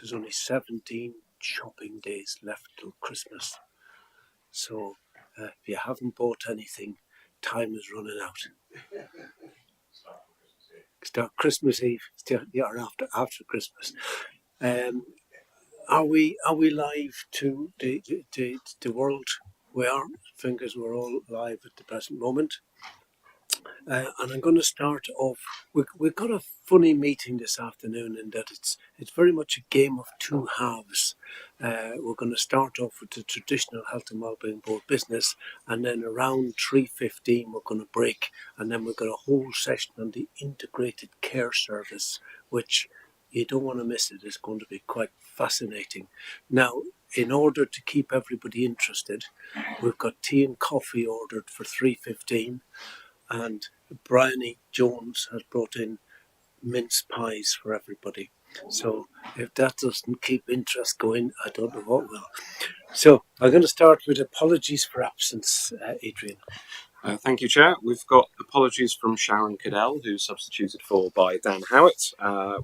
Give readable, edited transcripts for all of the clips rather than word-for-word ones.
there's only 17 shopping days left till Christmas. So if you haven't bought anything, time is running out. Start Christmas Eve, or after Christmas. Are we live to the world? We are. Fingers, we're all live at the present moment. And I'm going to start off. We've got a funny meeting this afternoon in that it's very much a game of two halves. We're going to start off with the traditional Health and Wellbeing Board business, and then around 3:15 we're going to break, and then we've got a whole session on the integrated care service, which you don't want to miss it. It's going to be quite fascinating. Now, in order to keep everybody interested, we've got tea and coffee ordered for 3:15. And Bryony Jones has brought in mince pies for everybody. So if that doesn't keep interest going, I don't know what will. So I'm going to start with apologies for absence, Adrian. Thank you, Chair. We've got apologies from Sharon Cadell, who's substituted for by Dan Howitt.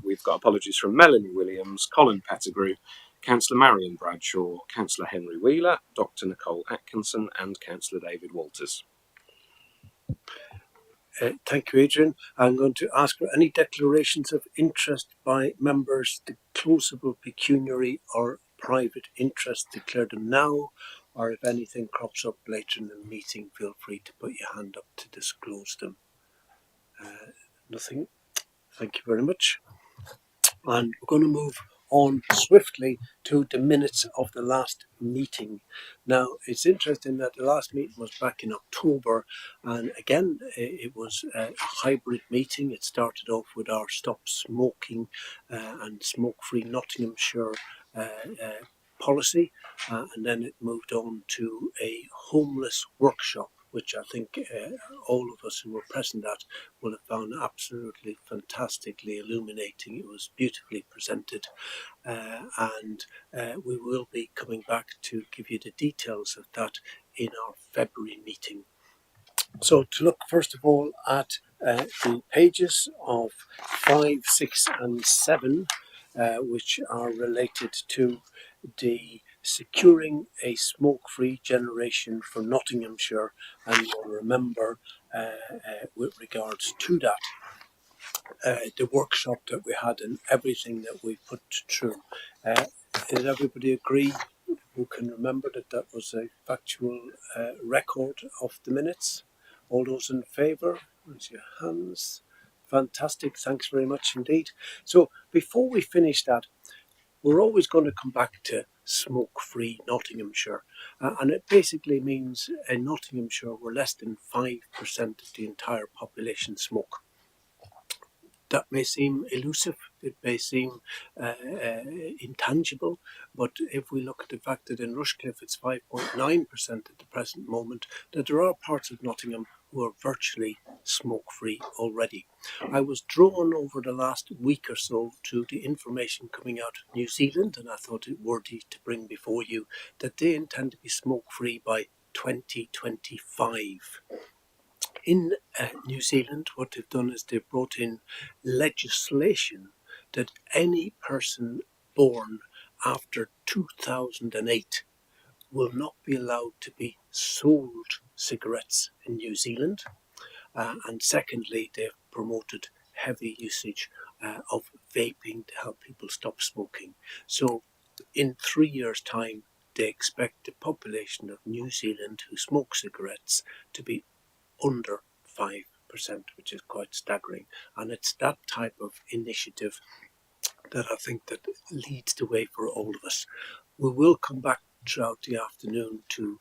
We've got apologies from Melanie Williams, Colin Pettigrew, Councillor Marion Bradshaw, Councillor Henry Wheeler, Dr. Nicole Atkinson, and Councillor David Walters. Thank you, Adrian. I'm going to ask for any declarations of interest by members declosable pecuniary or private interest. Declare them now, or if anything crops up later in the meeting, feel free to put your hand up to disclose them. Nothing. Thank you very much. And we're going to move on swiftly to the minutes of the last meeting. Now, it's interesting that the last meeting was back in October, and again, it was a hybrid meeting. It started off with our Stop Smoking and Smoke-Free Nottinghamshire policy, and then it moved on to a homeless workshop, which I think all of us who were present at will have found absolutely fantastically illuminating. It was beautifully presented, and we will be coming back to give you the details of that in our February meeting. So to look first of all at the pages of 5, 6 and 7, which are related to the securing a smoke-free generation for Nottinghamshire, and you'll remember with regards to that, the workshop that we had and everything that we put through. Did everybody agree? Who can remember that was a factual record of the minutes? All those in favour, raise your hands. Fantastic, thanks very much indeed. So before we finish that, we're always going to come back to smoke-free Nottinghamshire, and it basically means in Nottinghamshire where less than 5% of the entire population smoke. That may seem elusive, it may seem intangible, but if we look at the fact that in Rushcliffe it's 5.9% at the present moment, that there are parts of Nottingham who are virtually smoke-free already. I was drawn over the last week or so to the information coming out of New Zealand, and I thought it worthy to bring before you that they intend to be smoke-free by 2025. In New Zealand, what they've done is they've brought in legislation that any person born after 2008 will not be allowed to be sold cigarettes in New Zealand. And secondly, they've promoted heavy usage of vaping to help people stop smoking. So in 3 years' time, they expect the population of New Zealand who smoke cigarettes to be under 5%, which is quite staggering. And it's that type of initiative that I think that leads the way for all of us. We will come back throughout the afternoon to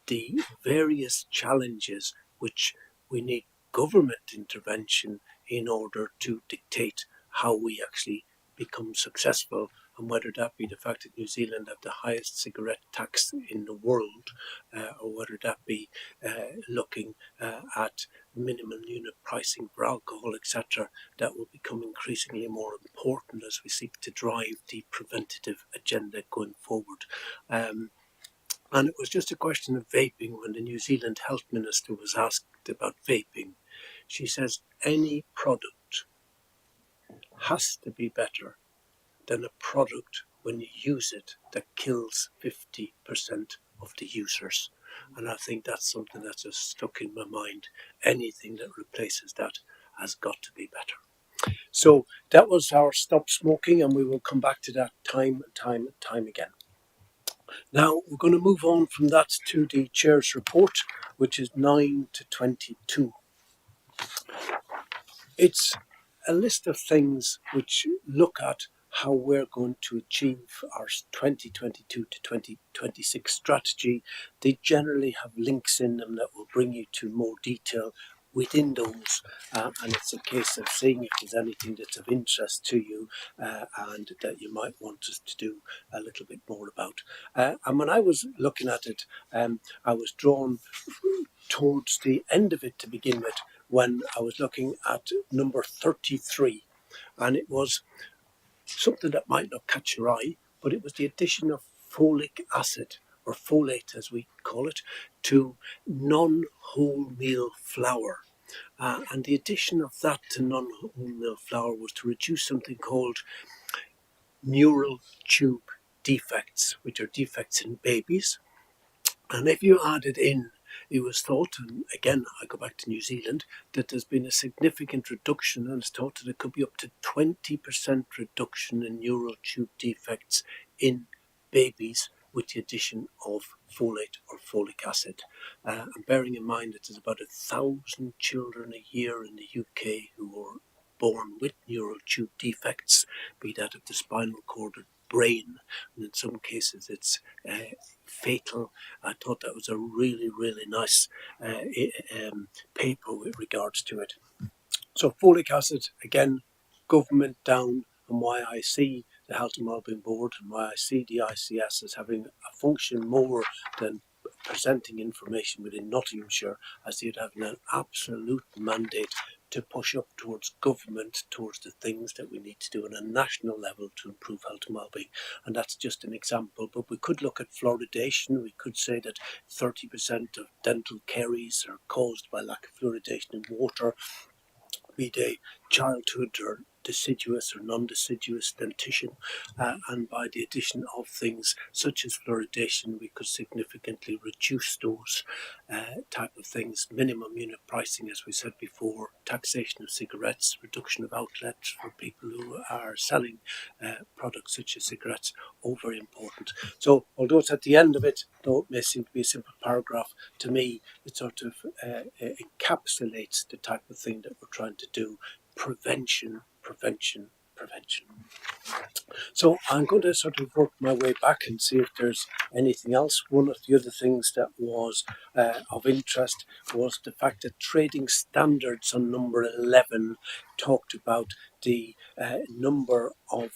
the various challenges which we need government intervention in order to dictate how we actually become successful, and whether that be the fact that New Zealand have the highest cigarette tax in the world, or whether that be looking at minimum unit pricing for alcohol, etc., that will become increasingly more important as we seek to drive the preventative agenda going forward. And it was just a question of vaping when the New Zealand Health Minister was asked about vaping. She says any product has to be better than a product when you use it that kills 50% of the users. And I think that's something that's just stuck in my mind. Anything that replaces that has got to be better. So that was our stop smoking, and we will come back to that time and time again. Now we're going to move on from that to the chair's report, which is 9 to 22. It's a list of things which look at how we're going to achieve our 2022 to 2026 strategy. They generally have links in them that will bring you to more detail within those, and it's a case of seeing if there's anything that's of interest to you and that you might want us to do a little bit more about. And when I was looking at it, I was drawn towards the end of it to begin with, when I was looking at number 33, and it was something that might not catch your eye, but it was the addition of folic acid, or folate as we call it, to non-wholemeal flour. And the addition of that to non-wholemeal flour was to reduce something called neural tube defects, which are defects in babies. And if you add it in, it was thought, and again, I go back to New Zealand, that there's been a significant reduction, and it's thought that it could be up to 20% reduction in neural tube defects in babies with the addition of folate or folic acid. And bearing in mind that there's about 1,000 children a year in the UK who are born with neural tube defects, be that of the spinal cord or brain, and in some cases it's fatal. I thought that was a really, really nice paper with regards to it. So folic acid, again, government down, and why I see the Health and Wellbeing Board and why I see the ICS as having a function more than presenting information within Nottinghamshire, I see it having an absolute mandate to push up towards government, towards the things that we need to do on a national level to improve health and wellbeing. And that's just an example. But we could look at fluoridation. We could say that 30% of dental caries are caused by lack of fluoridation in water, be they childhood or deciduous or non-deciduous dentition, and by the addition of things such as fluoridation, we could significantly reduce those type of things. Minimum unit pricing, as we said before, taxation of cigarettes, reduction of outlets for people who are selling products such as cigarettes, all very important. So although it's at the end of it, though it may seem to be a simple paragraph, to me it sort of encapsulates the type of thing that we're trying to do: prevention, prevention, prevention. So I'm going to sort of work my way back and see if there's anything else. One of the other things that was of interest was the fact that trading standards on number 11 talked about the number of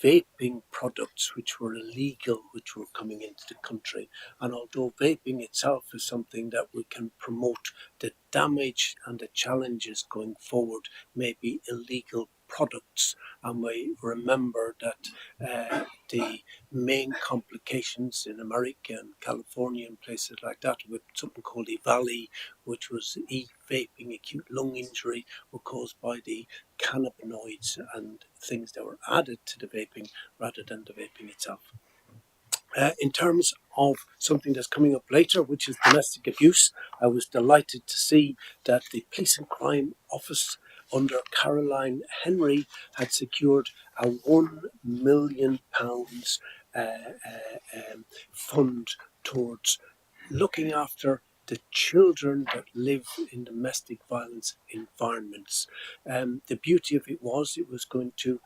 vaping products which were illegal, which were coming into the country. And although vaping itself is something that we can promote, the damage and the challenges going forward may be illegal products. And we remember that the main complications in America and California and places like that, with something called EVALI, which was e-vaping, acute lung injury, were caused by the cannabinoids and things that were added to the vaping rather than the vaping itself. In terms of something that's coming up later, which is domestic abuse, I was delighted to see that the Police and Crime Office under Caroline Henry had secured a £1 million fund towards looking after the children that live in domestic violence environments. The beauty of it was going to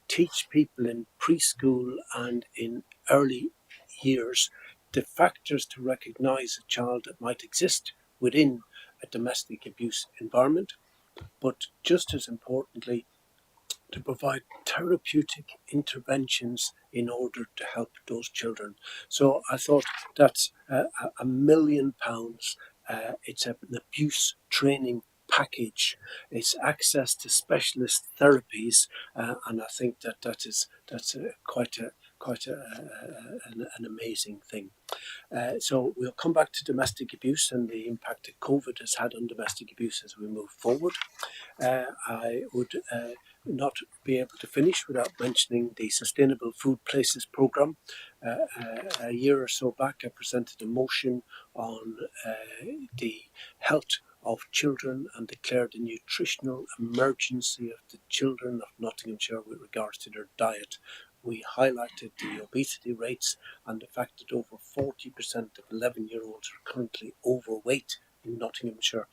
teach people in preschool and in early years the factors to recognise a child that might exist within a domestic abuse environment, but just as importantly, to provide therapeutic interventions in order to help those children. So I thought that's £1 million. It's an abuse training package. It's access to specialist therapies, and I think that's quite an amazing thing. So we'll come back to domestic abuse and the impact that COVID has had on domestic abuse as we move forward. I would not be able to finish without mentioning the Sustainable Food Places programme. A year or so back, I presented a motion on the health of children and declared a nutritional emergency of the children of Nottinghamshire with regards to their diet. We highlighted the obesity rates and the fact that over 40% of 11-year-olds are currently overweight in Nottinghamshire.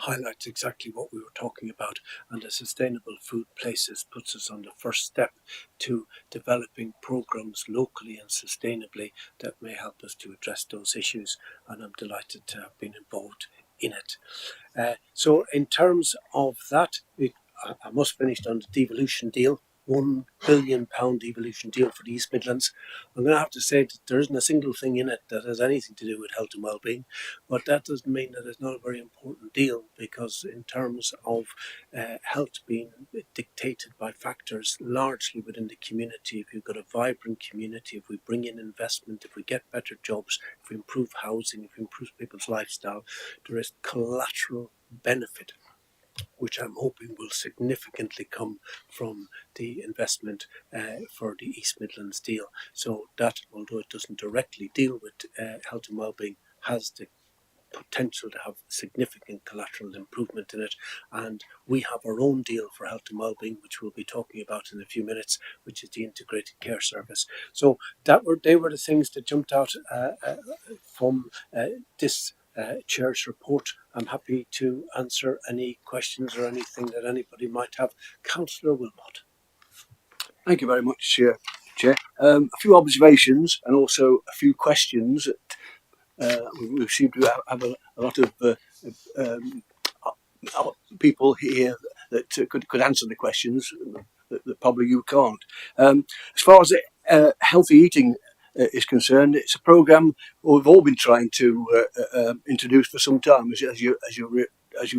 Highlights exactly what we were talking about, and the Sustainable Food Places puts us on the first step to developing programs locally and sustainably that may help us to address those issues, and I'm delighted to have been involved in it. So in terms of that, I must finish on the devolution deal. £1 billion devolution deal for the East Midlands. I'm going to have to say that there isn't a single thing in it that has anything to do with health and well-being, but that doesn't mean that it's not a very important deal, because in terms of health being dictated by factors largely within the community, if you've got a vibrant community, if we bring in investment, if we get better jobs, if we improve housing, if we improve people's lifestyle, there is collateral benefit, which I'm hoping will significantly come from the investment for the East Midlands deal. So that, although it doesn't directly deal with health and wellbeing, has the potential to have significant collateral improvement in it. And we have our own deal for health and wellbeing, which we'll be talking about in a few minutes, which is the integrated care service. So they were the things that jumped out from this chair's report. I'm happy to answer any questions or anything that anybody might have. Councillor Wilmot. Thank you very much, Chair. A few observations and also a few questions. We seem to have a lot of people here that could answer the questions that probably you can't. As far as healthy eating is concerned, it's a programme we've all been trying to introduce for some time, as you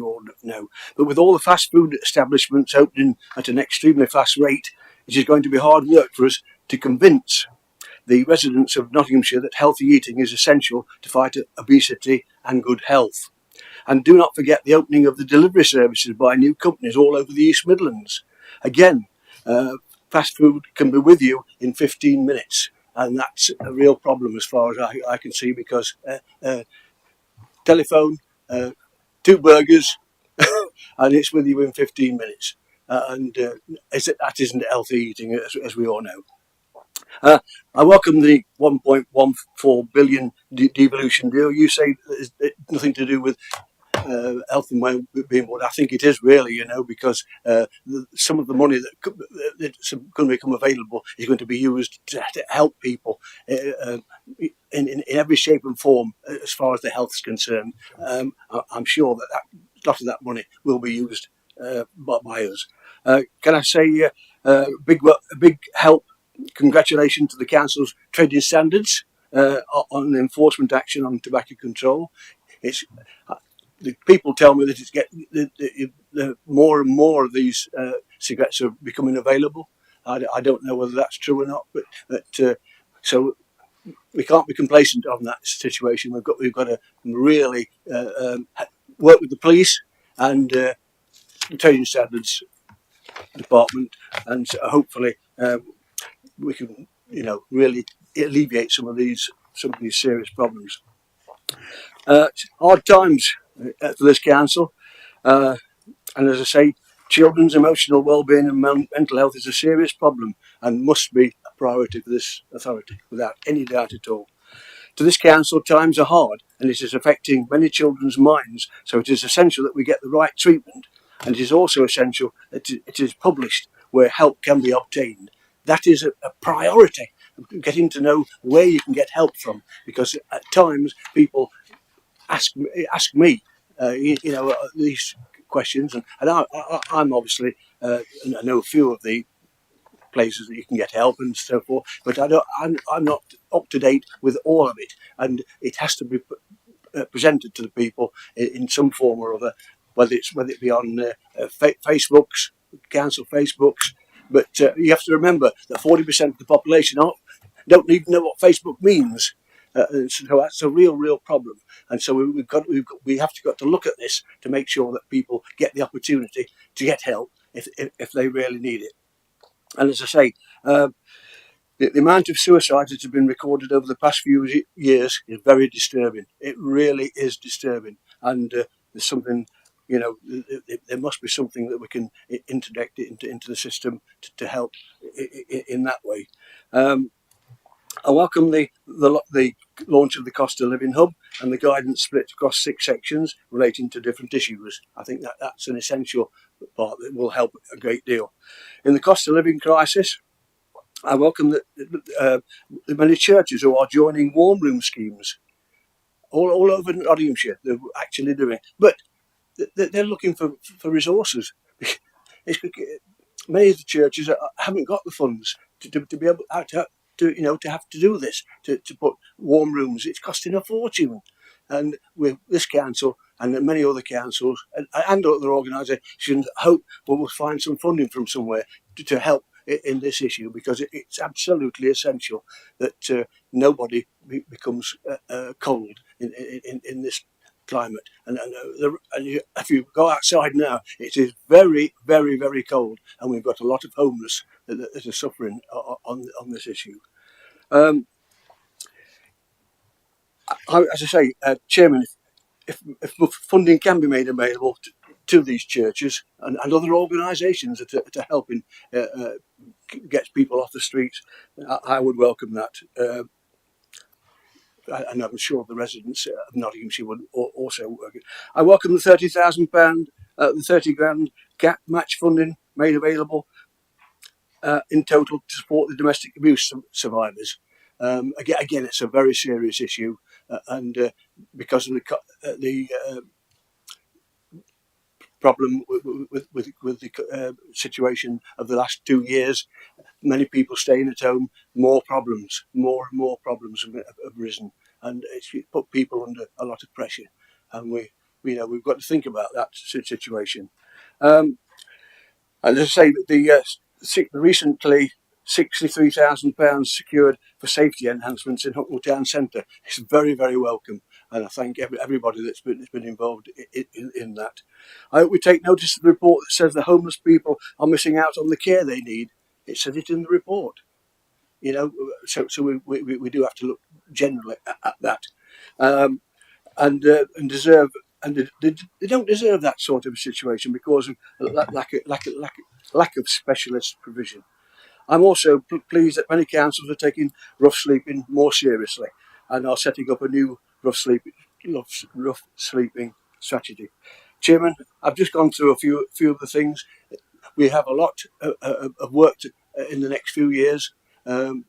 all know. But with all the fast food establishments opening at an extremely fast rate, it is going to be hard work for us to convince the residents of Nottinghamshire that healthy eating is essential to fight obesity and good health. And do not forget the opening of the delivery services by new companies all over the East Midlands. Again, fast food can be with you in 15 minutes. And that's a real problem as far as I can see, because telephone, 2 burgers, and it's with you in 15 minutes. That isn't healthy eating, as we all know. I welcome the 1.14 billion devolution deal. You say it's nothing to do with health and well-being, but I think it is really, because some of the money that's going to become available is going to be used to help people in every shape and form as far as the health is concerned. I'm sure that a lot of that money will be used by us. Can I say big help? Congratulations to the Council's trading standards on enforcement action on tobacco control. The people tell me that the more and more of these cigarettes are becoming available. I don't know whether that's true or not, but so we can't be complacent on that situation. We've got to really work with the police and the trading standards department, and hopefully we can, really alleviate some of these serious problems. Hard times for this council, and as I say, children's emotional well-being and mental health is a serious problem and must be a priority for this authority, without any doubt at all. To this council, times are hard, and it is affecting many children's minds, so it is essential that we get the right treatment, and it is also essential that it is published where help can be obtained. That is a priority, getting to know where you can get help from, because at times people ask me these questions, and I'm obviously I know a few of the places that you can get help and so forth, but I'm not up to date with all of it, and it has to be presented to the people in some form or other, whether it be on Facebooks, council Facebooks. But you have to remember that 40% of the population don't even know what Facebook means. So that's a real problem, and so we have got to look at this to make sure that people get the opportunity to get help if they really need it. And as I say, the amount of suicides that have been recorded over the past few years is very disturbing. It really is disturbing, and there's something, there must be something that we can interject it into the system to help in that way. I welcome the launch of the Cost of Living Hub and the guidance split across 6 sections relating to different issues. I think that's an essential part that will help a great deal. In the cost of living crisis, I welcome the many churches who are joining warm room schemes all over Nottinghamshire. They're actually doing, but they're looking for resources. Many of the churches haven't got the funds to be able to have to do this, to put warm rooms. It's costing a fortune. And with this council and many other councils and other organisations, hope we will find some funding from somewhere to help in this issue, because it's absolutely essential that nobody becomes cold in this climate. And if you go outside now, it is very, very, very cold, and we've got a lot of homeless that are suffering on this issue. As I say, Chairman, if funding can be made available to these churches and other organisations that are helping get people off the streets, I would welcome that. And I'm sure the residents of Nottinghamshire would also work it. I welcome the £30,000, the 30 grand gap match funding made available in total to support the domestic abuse survivors. Again, it's a very serious issue, and because of the problem with the situation of the last 2 years, many people staying at home, more and more problems have risen, and it's put people under a lot of pressure, and we've got to think about that situation. And as I say, the recently £63,000 secured for safety enhancements in Hucknall Town Centre is very, very welcome, and I thank everybody that's been involved in that. I hope we take notice of the report that says the homeless people are missing out on the care they need. It says it in the report, so we do have to look generally at that, and deserve. And they don't deserve that sort of a situation because of lack of specialist provision. I'm also pleased that many councils are taking rough sleeping more seriously and are setting up a new rough sleeping strategy. Chairman, I've just gone through a few of the things. We have a lot of work in the next few years to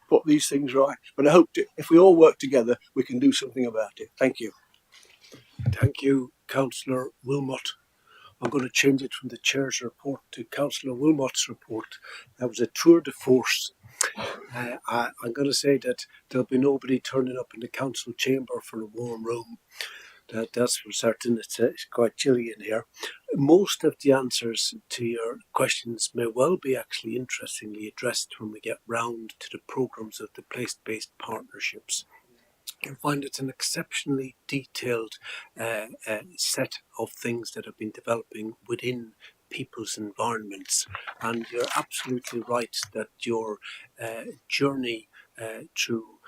put these things right. But I hope if we all work together, we can do something about it. Thank you. Thank you, Councillor Wilmot. I'm going to change it from the Chair's report to Councillor Wilmot's report. That was a tour de force. I'm going to say that there'll be nobody turning up in the council chamber for a warm room. That's for certain. It's quite chilly in here. Most of the answers to your questions may well be actually interestingly addressed when we get round to the programmes of the place-based partnerships. You'll find it's an exceptionally detailed set of things that have been developing within people's environments, and you're absolutely right that your journey through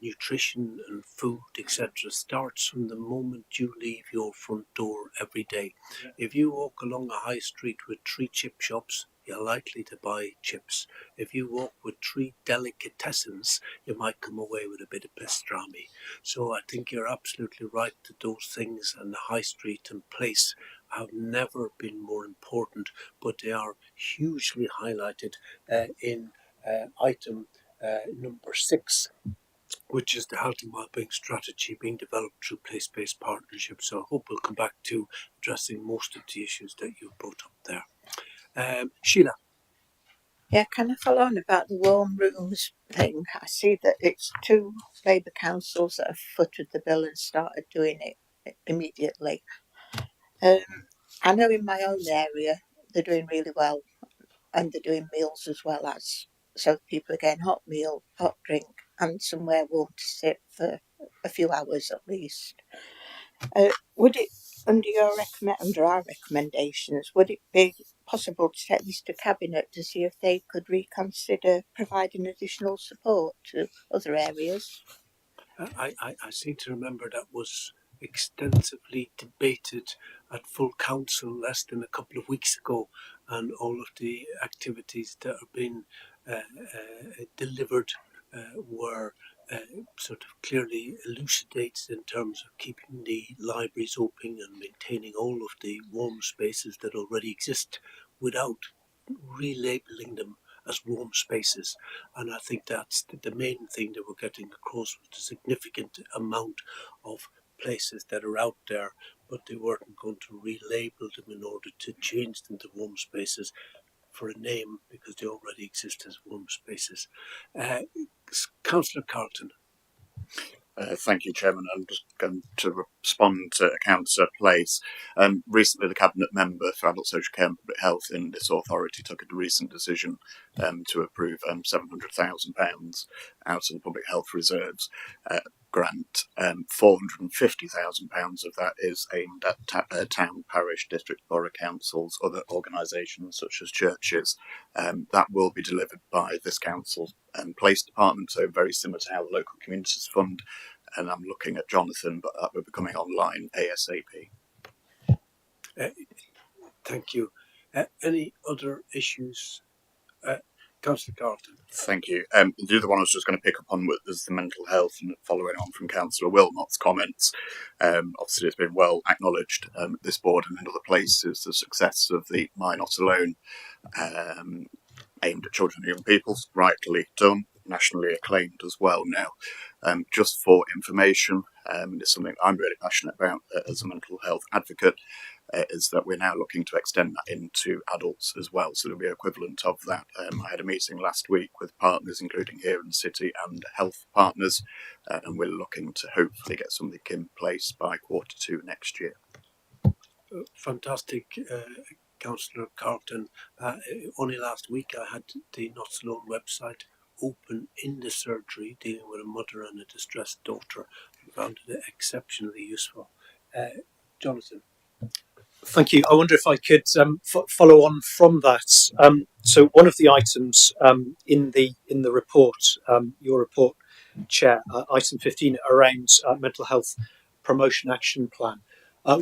nutrition and food, etc., starts from the moment you leave your front door every day. If you walk along a high street with 3 chip shops, you're likely to buy chips. If you walk with 3 delicatessens, you might come away with a bit of pastrami. So I think you're absolutely right that those things and the high street and place have never been more important, but they are hugely highlighted in item number 6, which is the health and wellbeing strategy being developed through place-based partnerships. So I hope we'll come back to addressing most of the issues that you've brought up there. Sheila. Yeah, can I follow on about the warm rooms thing? I see that it's 2 Labour councils that have footed the bill and started doing it immediately. I know in my own area they're doing really well, and they're doing meals as well as, so people are getting hot meal, hot drink, and somewhere warm to sit for a few hours at least. Would it Under our recommendations, would it be possible to take this to Cabinet to see if they could reconsider providing additional support to other areas? I seem to remember that was extensively debated at full council less than a couple of weeks ago, and all of the activities that are being delivered were sort of clearly elucidated in terms of keeping the libraries open and maintaining all of the warm spaces that already exist without relabeling them as warm spaces. And I think that's the main thing that we're getting across with the significant amount of places that are out there, but they weren't going to relabel them in order to change them to warm spaces for a name because they already exist as warm spaces. Councillor Carlton. Thank you, Chairman. I'm just going to respond to Councillor Place. Recently, the Cabinet Member for Adult Social Care and Public Health in this authority took a recent decision to approve £700,000 out of the Public Health Reserves grant. £450,000 of that is aimed at town, parish, district, borough councils, other organisations such as churches. That will be delivered by this council Place Department, so very similar to how the Local Communities Fund, and I'm looking at Jonathan, but that will be coming online ASAP. Thank you. Any other issues? Councillor Carlton. Thank you. The other one I was just going to pick up on was the mental health, and following on from Councillor Wilmot's comments. Obviously, it's been well acknowledged at this board and in other places the success of the My Not Alone aimed at children and young people, rightly done, nationally acclaimed as well now. Just for information, and it's something I'm really passionate about as a mental health advocate, is that we're now looking to extend that into adults as well, so there'll be equivalent of that. I had a meeting last week with partners, including here in the city and health partners, and we're looking to hopefully get something in place by Q2 next year. Fantastic, Councillor Carlton. Only last week I had the Not Alone website open in the surgery dealing with a mother and a distressed daughter, and found it exceptionally useful. Jonathan. Thank you. I wonder if I could follow on from that. So one of the items in the report, your report, Chair, item 15 around mental health promotion action plan.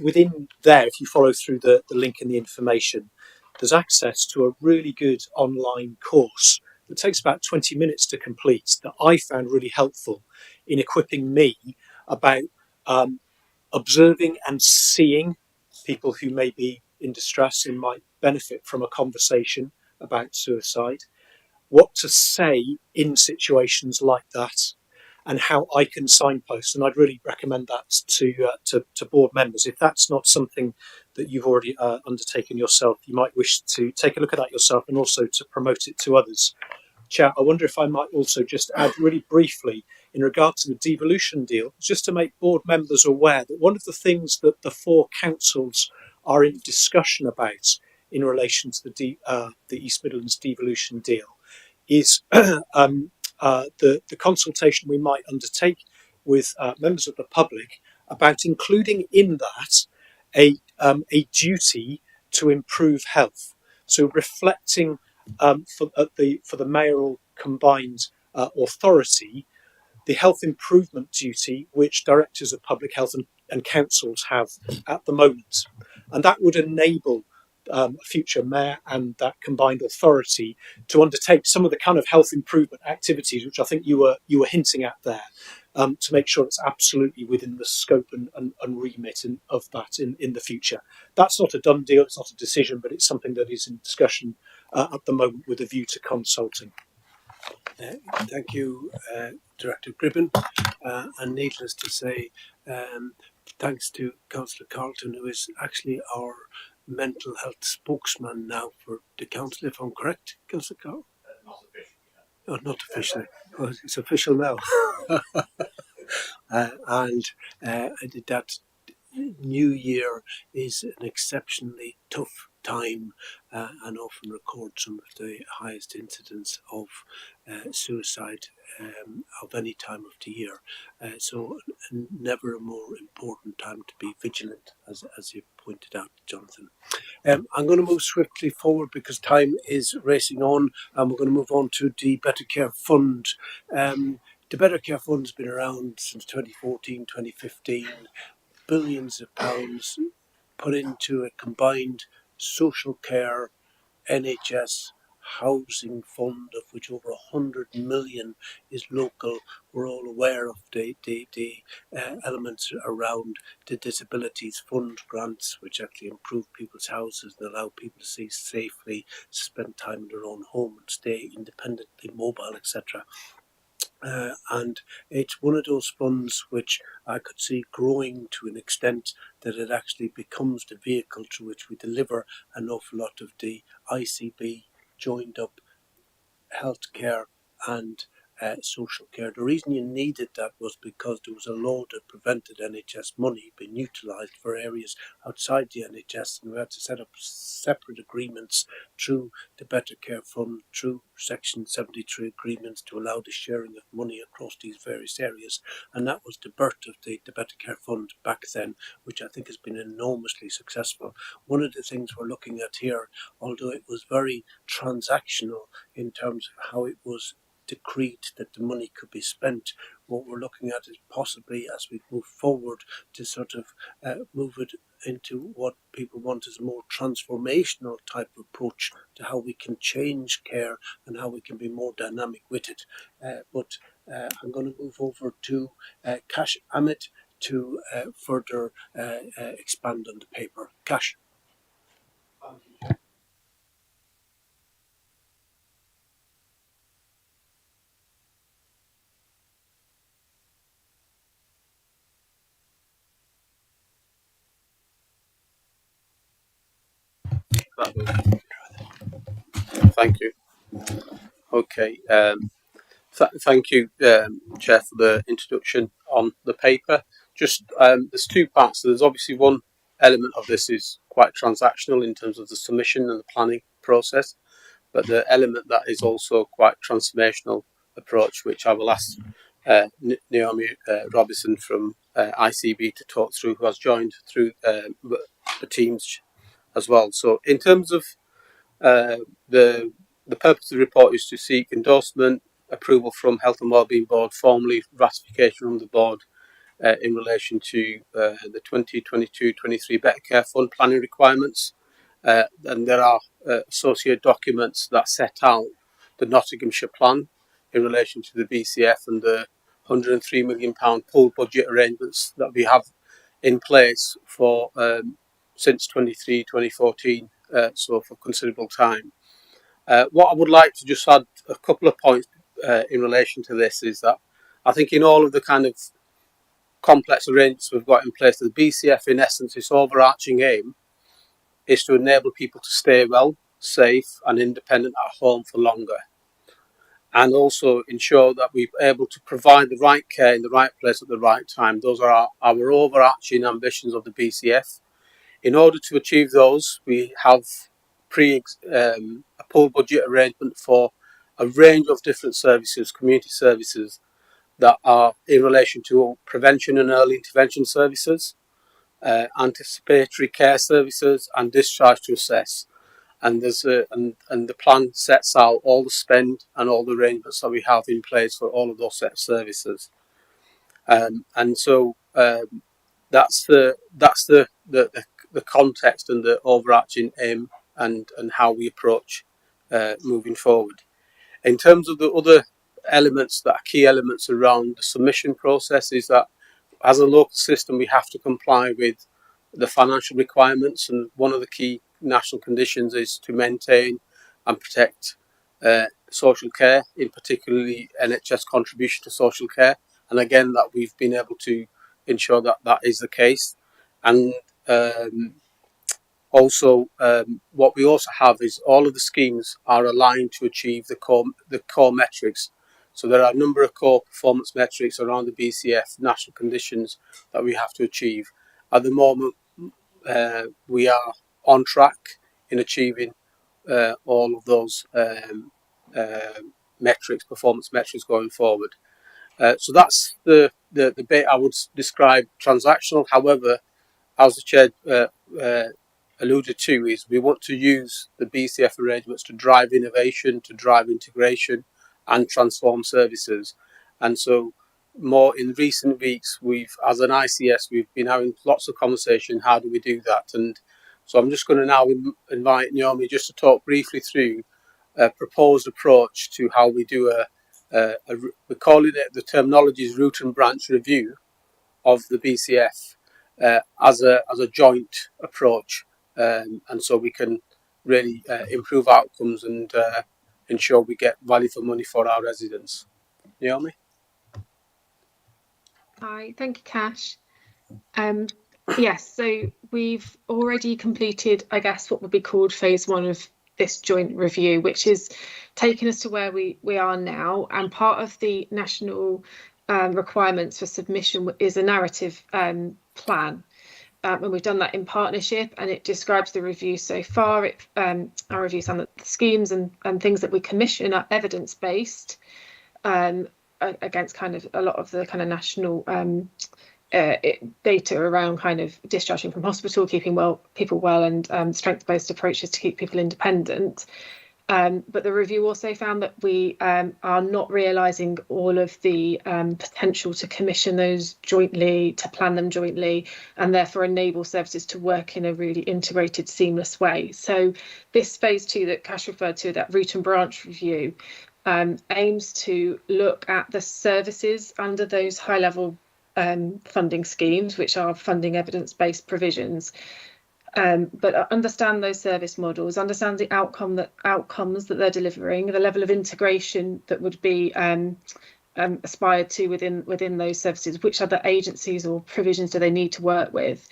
Within there, if you follow through the link in the information, there's access to a really good online course that takes about 20 minutes to complete that I found really helpful in equipping me about observing and seeing people who may be in distress and might benefit from a conversation about suicide, what to say in situations like that, and how I can signpost. And I'd really recommend that to board members. If that's not something that you've already undertaken yourself, you might wish to take a look at that yourself and also to promote it to others. Chair, I wonder if I might also just add really briefly in regard to the devolution deal, just to make board members aware that one of the things that the four councils are in discussion about in relation to the East Midlands devolution deal is the consultation we might undertake with members of the public about including in that a duty to improve health. So reflecting for the mayoral combined authority, the health improvement duty which directors of public health and councils have at the moment. And that would enable a future mayor and that combined authority to undertake some of the kind of health improvement activities which I think you were hinting at there, to make sure it's absolutely within the scope and remit of that in the future. That's not a done deal, it's not a decision, but it's something that is in discussion at the moment with a view to consulting. Thank you, Director Gribben, and needless to say, thanks to Councillor Carlton, who is actually our mental health spokesman now for the council, if I'm correct, Councillor Carlton? Not officially. Oh, not officially. Oh, it's official now. And that new year is an exceptionally tough time and often record some of the highest incidents of suicide of any time of the year. So never a more important time to be vigilant, as you pointed out, Jonathan. I'm going to move swiftly forward because time is racing on, and we're going to move on to the Better Care Fund. The Better Care Fund has been around since 2014, 2015. Billions of pounds put into a combined social care, NHS housing fund, of which over 100 million is local. We're all aware of the elements around the disabilities fund grants, which actually improve people's houses and allow people to stay safely, spend time in their own home and stay independently mobile, etc. And it's one of those funds which I could see growing to an extent that it actually becomes the vehicle through which we deliver an awful lot of the ICB joined up healthcare and social care. The reason you needed that was because there was a law that prevented NHS money being utilised for areas outside the NHS, and we had to set up separate agreements through the Better Care Fund, through Section 73 agreements to allow the sharing of money across these various areas. And that was the birth of the Better Care Fund back then, which I think has been enormously successful. One of the things we're looking at here, although it was very transactional in terms of how it was decreed that the money could be spent, what we're looking at is possibly, as we move forward, to sort of move it into what people want as a more transformational type of approach to how we can change care and how we can be more dynamic with it. But I'm going to move over to Cash Amit to further expand on the paper. Cash. Thank you. Okay. Thank you, Chair, for the introduction on the paper. Just there's two parts. So there's obviously one element of this is quite transactional in terms of the submission and the planning process, but the element that is also quite transformational approach, which I will ask Naomi Robinson from ICB to talk through, who has joined through the teams as well. So in terms of uh, the the purpose of the report is to seek endorsement, approval from Health and Wellbeing Board, formally ratification from the board in relation to the 2022-23 Better Care Fund planning requirements. And there are associated documents that set out the Nottinghamshire plan in relation to the BCF and the £103 million pool budget arrangements that we have in place for since 2014, so for considerable time. What I would like to just add a couple of points in relation to this is that I think in all of the kind of complex arrangements we've got in place, the BCF in essence, its overarching aim is to enable people to stay well, safe and independent at home for longer, and also ensure that we're able to provide the right care in the right place at the right time. Those are our overarching ambitions of the BCF. In order to achieve those, we have a pool budget arrangement for a range of different services, community services that are in relation to prevention and early intervention services, anticipatory care services, and discharge to assess. And the plan sets out all the spend and all the arrangements that we have in place for all of those set of services. And so that's the context and the overarching aim and how we approach moving forward. In terms of the other elements that are key elements around the submission process, is that as a local system we have to comply with the financial requirements, and one of the key national conditions is to maintain and protect social care, in particularly NHS contribution to social care, and again that we've been able to ensure that that is the case. And what we also have is all of the schemes are aligned to achieve the core metrics. So there are a number of core performance metrics around the BCF national conditions that we have to achieve. At the moment, we are on track in achieving all of those metrics, performance metrics going forward. So that's the bit I would describe transactional. However, as the chair alluded to, is we want to use the BCF arrangements to drive innovation, to drive integration, and transform services. And so, more in recent weeks, as an ICS, we've been having lots of conversation. How do we do that? And so, I'm just going to now invite Naomi just to talk briefly through a proposed approach to how we do we're calling it, the terminology is root and branch review of the BCF as a joint approach, and so we can really improve outcomes and ensure we get value for money for our residents. Naomi? Hi, thank you, Cash. Yes, so we've already completed, I guess, what would be called phase one of this joint review, which is taking us to where we are now. And part of the national requirements for submission is a narrative plan. And we've done that in partnership, and it describes the review so far. Our reviews on the schemes and things that we commission are evidence-based against kind of a lot of the kind of national data around kind of discharging from hospital, keeping people well, and strength-based approaches to keep people independent. But the review also found that we are not realising all of the potential to commission those jointly, to plan them jointly, and therefore enable services to work in a really integrated, seamless way. So this phase two that Cash referred to, that root and branch review, aims to look at the services under those high-level funding schemes, which are funding evidence-based provisions, but understand those service models, understand the outcomes that they're delivering, the level of integration that would be aspired to within those services, which other agencies or provisions do they need to work with.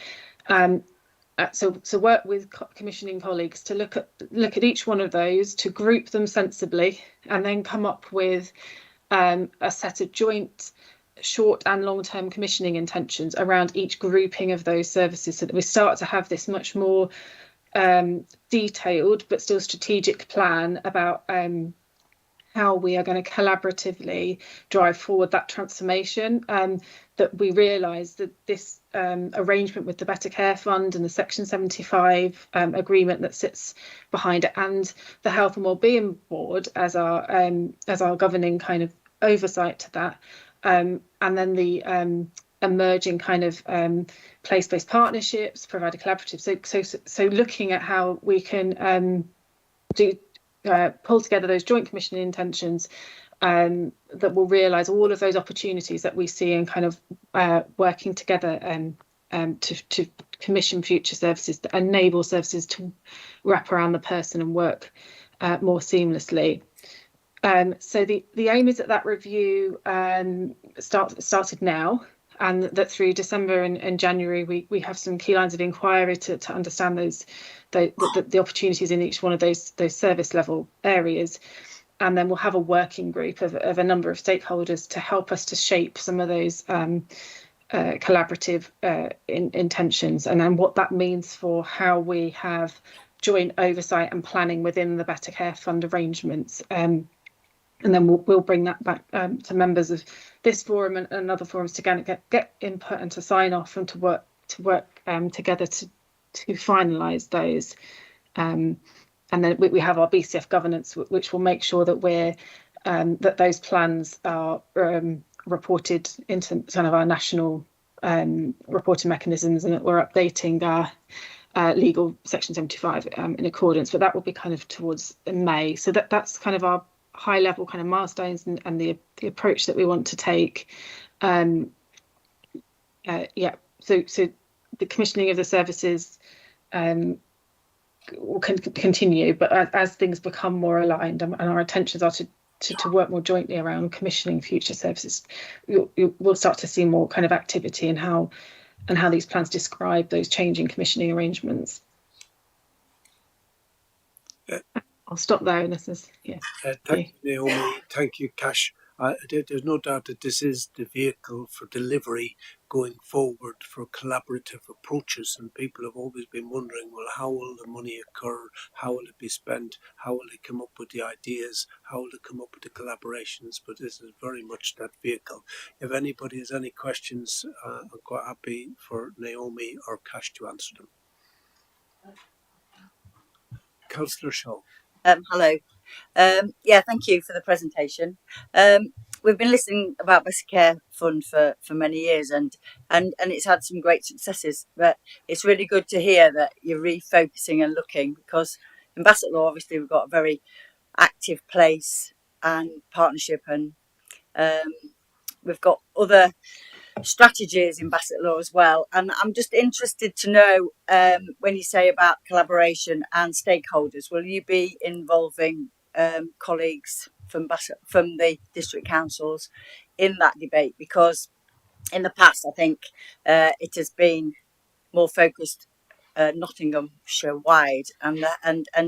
So work with commissioning colleagues to look at each one of those, to group them sensibly, and then come up with a set of joint short and long-term commissioning intentions around each grouping of those services, so that we start to have this much more detailed but still strategic plan about how we are going to collaboratively drive forward that transformation, that we realise that this arrangement with the Better Care Fund and the Section 75 agreement that sits behind it, and the Health and Wellbeing Board as our governing kind of oversight to that, and then the emerging kind of place-based partnerships, provider collaboratives. So looking at how we can pull together those joint commissioning intentions that will realise all of those opportunities that we see, and kind of working together to commission future services that enable services to wrap around the person and work more seamlessly. So the aim is that review started now, and that through December and January we have some key lines of inquiry to understand the opportunities in each one of those service level areas, and then we'll have a working group of a number of stakeholders to help us to shape some of those collaborative intentions, and then what that means for how we have joint oversight and planning within the Better Care Fund arrangements. And then we'll bring that back to members of this forum and other forums to get input and to sign off, and to work together to finalise those. And then we have our BCF governance, which will make sure that that those plans are reported into kind of our national reporting mechanisms, and that we're updating our legal Section 75 in accordance. But that will be kind of towards May. So that's kind of our high level kind of milestones and the approach that we want to take. So the commissioning of the services will continue, but as things become more aligned, and our intentions are to work more jointly around commissioning future services, we'll start to see more kind of activity in how these plans describe those changing commissioning arrangements. I'll stop there, and this is Thank you, Naomi. Thank you, Cash. There's no doubt that this is the vehicle for delivery, going forward for collaborative approaches, and people have always been wondering, well, how will the money occur, how will it be spent, how will it come up with the ideas, how will it come up with the collaborations, but this is very much that vehicle. If anybody has any questions, I'm quite happy for Naomi or Cash to answer them. Councillor Shaw. Hello. Yeah, thank you for the presentation. We've been listening about Best Care Fund for many years, and it's had some great successes. But it's really good to hear that you're refocusing and looking, because in Bassett Law, obviously, we've got a very active place and partnership, and we've got other strategies in Bassett Law as well. And I'm just interested to know, when you say about collaboration and stakeholders, will you be involving colleagues from the district councils in that debate? Because in the past, I think it has been more focused Nottinghamshire wide, and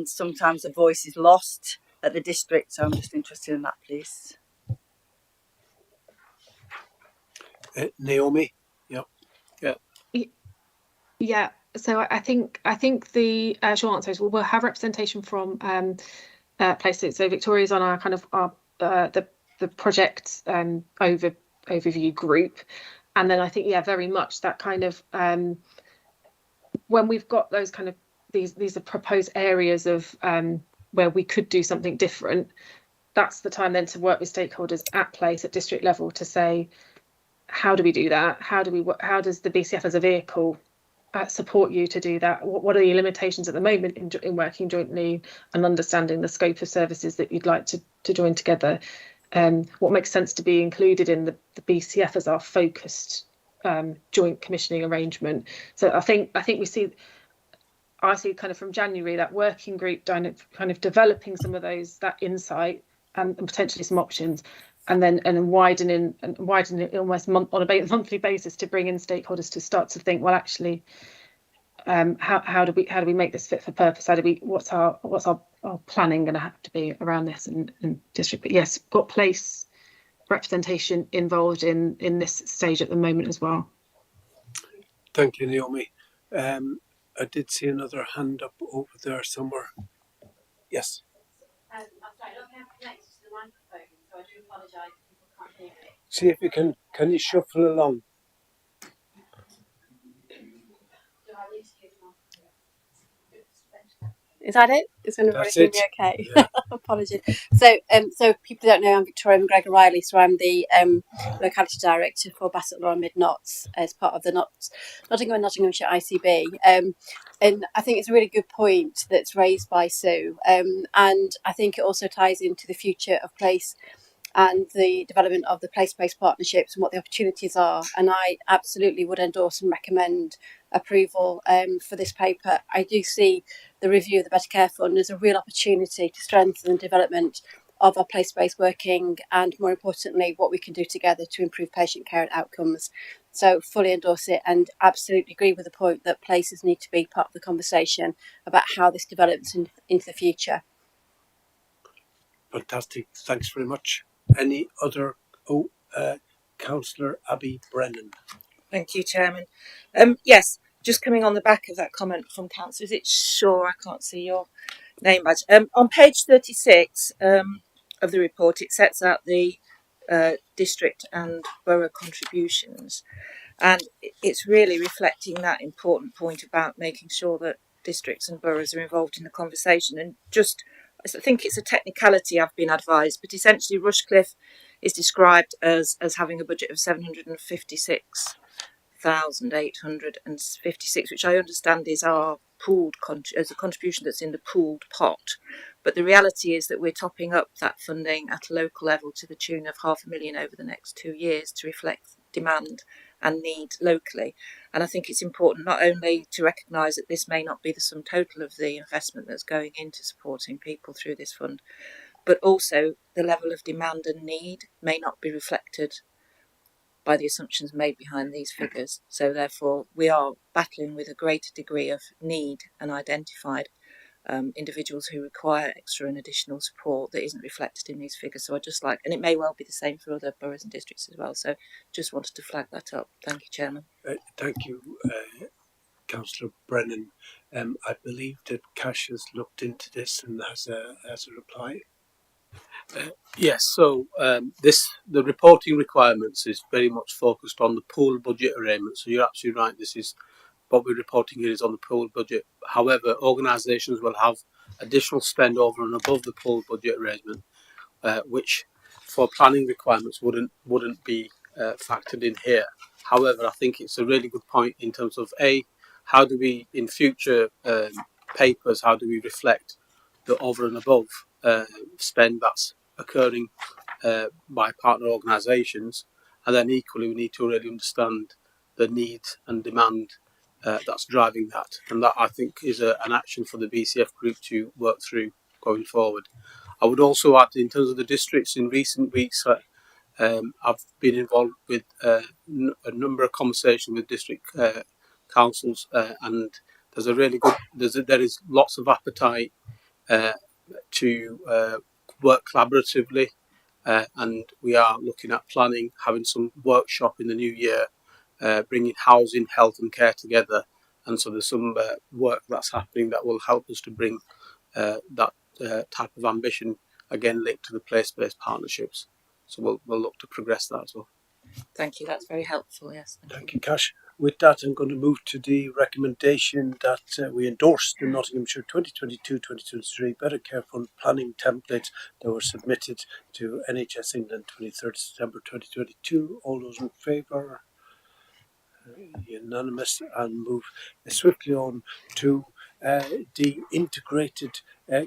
sometimes the voice is lost at the district. So I'm just interested in that, please. Naomi. Yeah, so I think the short answer is we'll have representation from places. So Victoria's on our kind of the project overview group, and then I think very much that kind of when we've got those kind of these are proposed areas of where we could do something different. That's the time then to work with stakeholders at place at district level to say, how do we do that? How does the BCF as a vehicle support you to do that? What are the limitations at the moment in working jointly and understanding the scope of services that you'd like to join together? What makes sense to be included in the BCF as our focused joint commissioning arrangement? So I think I see kind of from January that working group kind of developing some of that insight and potentially some options, and then widening it almost on a monthly basis to bring in stakeholders to start to think, well, actually, how do we make this fit for purpose? What's our planning going to have to be around this and district? But yes, got place representation involved in this stage at the moment as well. Thank you, Naomi. I did see another hand up over there somewhere. Yes. I'm sorry, I don't have connected to the microphone, so I do apologise if people can't hear me. See if you can you shuffle along? Do I need to use my... Is that it? Is everybody hear me okay? Yeah. Apologies. So people don't know, I'm Victoria McGregor Riley, so I'm the locality director for Bassett Law and Mid Notts as part of the Nottingham and Nottinghamshire ICB. And I think it's a really good point that's raised by Sue. And I think it also ties into the future of place and the development of the place-based partnerships and what the opportunities are. And I absolutely would endorse and recommend approval for this paper. I do see the review of the Better Care Fund as a real opportunity to strengthen the development of our place-based working and, more importantly, what we can do together to improve patient care and outcomes. So fully endorse it and absolutely agree with the point that places need to be part of the conversation about how this develops into the future. Fantastic. Thanks very much. Any other? Councillor Abby Brennan. Thank you, Chairman. Yes, just coming on the back of that comment from Councillor, is it Shaw? I can't see your name badge. On page 36 of the report, it sets out the district and borough contributions, and it's really reflecting that important point about making sure that districts and boroughs are involved in the conversation. And just, I think it's a technicality, I've been advised, but essentially Rushcliffe is described as having a budget of 756,856, which I understand is our pooled as a contribution that's in the pooled pot. But the reality is that we're topping up that funding at a local level to the tune of £500,000 over the next 2 years to reflect demand and need locally. And I think it's important not only to recognise that this may not be the sum total of the investment that's going into supporting people through this fund, but also the level of demand and need may not be reflected by the assumptions made behind these figures. So therefore we are battling with a greater degree of need and identified individuals who require extra and additional support that isn't reflected in these figures. So I just like, and it may well be the same for other boroughs and districts as well. So just wanted to flag that up. Thank you, Chairman. Thank you, Councillor Brennan. I believe that Cash has looked into this and has a reply. Yes, so the reporting requirements is very much focused on the pool budget arrangement. So you're absolutely right. This is what we're reporting here is on the pool budget. However, organisations will have additional spend over and above the pool budget arrangement, which for planning requirements wouldn't be factored in here. However, I think it's a really good point in terms of how do we in future papers, how do we reflect the over and above spend that's occurring by partner organisations, and then equally we need to really understand the need and demand that's driving that, and that I think is an action for the BCF group to work through going forward. I would also add, in terms of the districts, in recent weeks, I've been involved with a number of conversations with district councils, and there's a really good, there is lots of appetite to work collaboratively, and we are looking at planning, having some workshop in the new year, bringing housing, health and care together, and so there's some work that's happening that will help us to bring that type of ambition, again linked to the place-based partnerships. So we'll look to progress that as well. Thank you. That's very helpful. Yes. Thank you, Cash. With that, I'm going to move to the recommendation that we endorse the Nottinghamshire 2022-2023 Better Care Fund planning templates that were submitted to NHS England 23rd September 2022. All those in favour? Unanimous. And move swiftly on to the integrated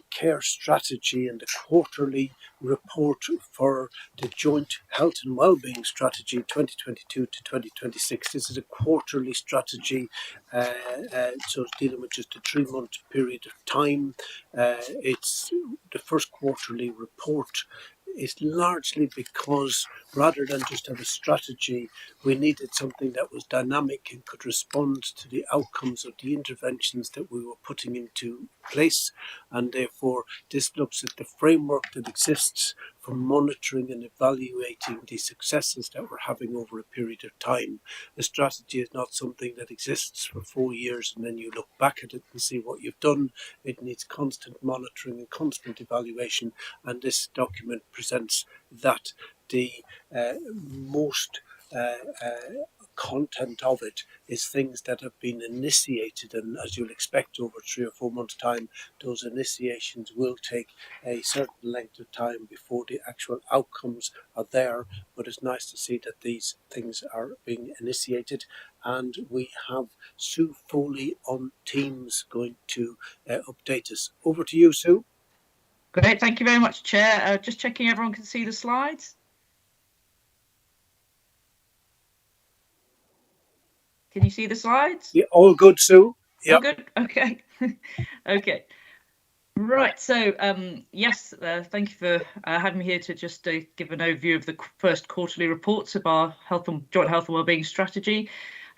care strategy and the quarterly report for the joint health and wellbeing strategy 2022 to 2026. This is a quarterly strategy, so it's dealing with just a 3-month period of time. It's the first quarterly report is largely because rather than just have a strategy, we needed something that was dynamic and could respond to the outcomes of the interventions that we were putting into place. And therefore, this looks at the framework that exists for monitoring and evaluating the successes that we're having over a period of time. A strategy is not something that exists for 4 years and then you look back at it and see what you've done. It needs constant monitoring and constant evaluation, and this document presents that. The most content of it is things that have been initiated, and as you'll expect over 3 or 4 months' time, those initiations will take a certain length of time before the actual outcomes are there. But it's nice to see that these things are being initiated, and we have Sue Foley on Teams going to update us. Over to you, Sue. Great, thank you very much, Chair. Just checking everyone can see the slides. Can you see the slides? Yeah, all good, Sue. Yep. All good. Okay. Okay. Right. So, yes, thank you for having me here to just give an overview of the first quarterly reports of our joint health and wellbeing strategy.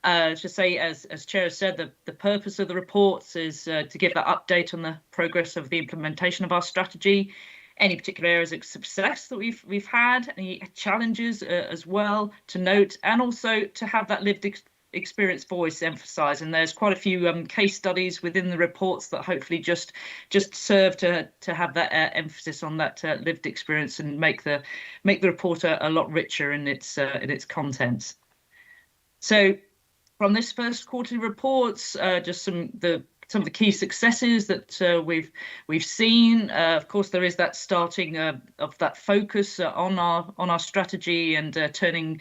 To say, as Chair has said, the purpose of the reports is to give that update on the progress of the implementation of our strategy, any particular areas of success that we've had, any challenges as well to note, and also to have that lived experience voice emphasised. And there's quite a few case studies within the reports that hopefully just serve to have that emphasis on that lived experience and make the report a lot richer in its contents. So, from this first quarterly reports, just some of the key successes that we've seen. Of course, there is that starting of that focus on our strategy and turning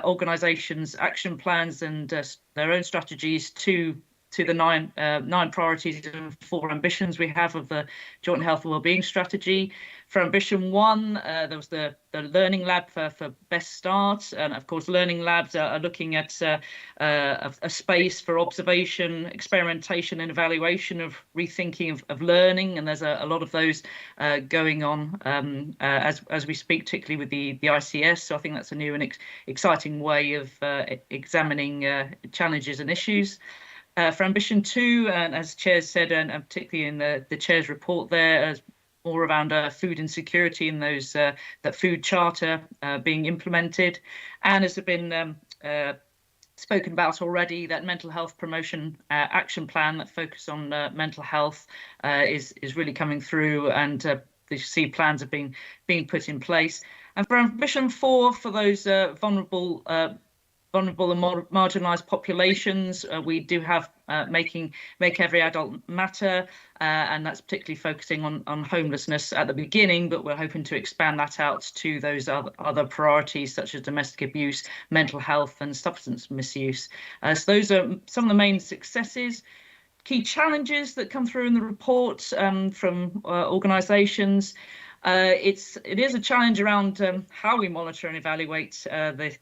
organisations' action plans and their own strategies to the nine priorities and 4 ambitions we have of the joint health and wellbeing strategy. For ambition 1, there was the learning lab for best start, and of course learning labs are looking at a space for observation, experimentation and evaluation of rethinking of learning, and there's a lot of those going on as we speak, particularly with the ICS. So I think that's a new and exciting way of examining challenges and issues. For Ambition 2, and as Chair said, and particularly in the Chair's report there, as more around food insecurity and those that food charter being implemented, and as have been spoken about already, that mental health promotion action plan that focus on mental health is really coming through, and you see plans are being put in place. And for Ambition 4, for those vulnerable and marginalised populations, we do have Make Every Adult Matter, and that's particularly focusing on homelessness at the beginning, but we're hoping to expand that out to those other priorities such as domestic abuse, mental health and substance misuse. So those are some of the main successes. Key challenges that come through in the report from organisations. It is a challenge around how we monitor and evaluate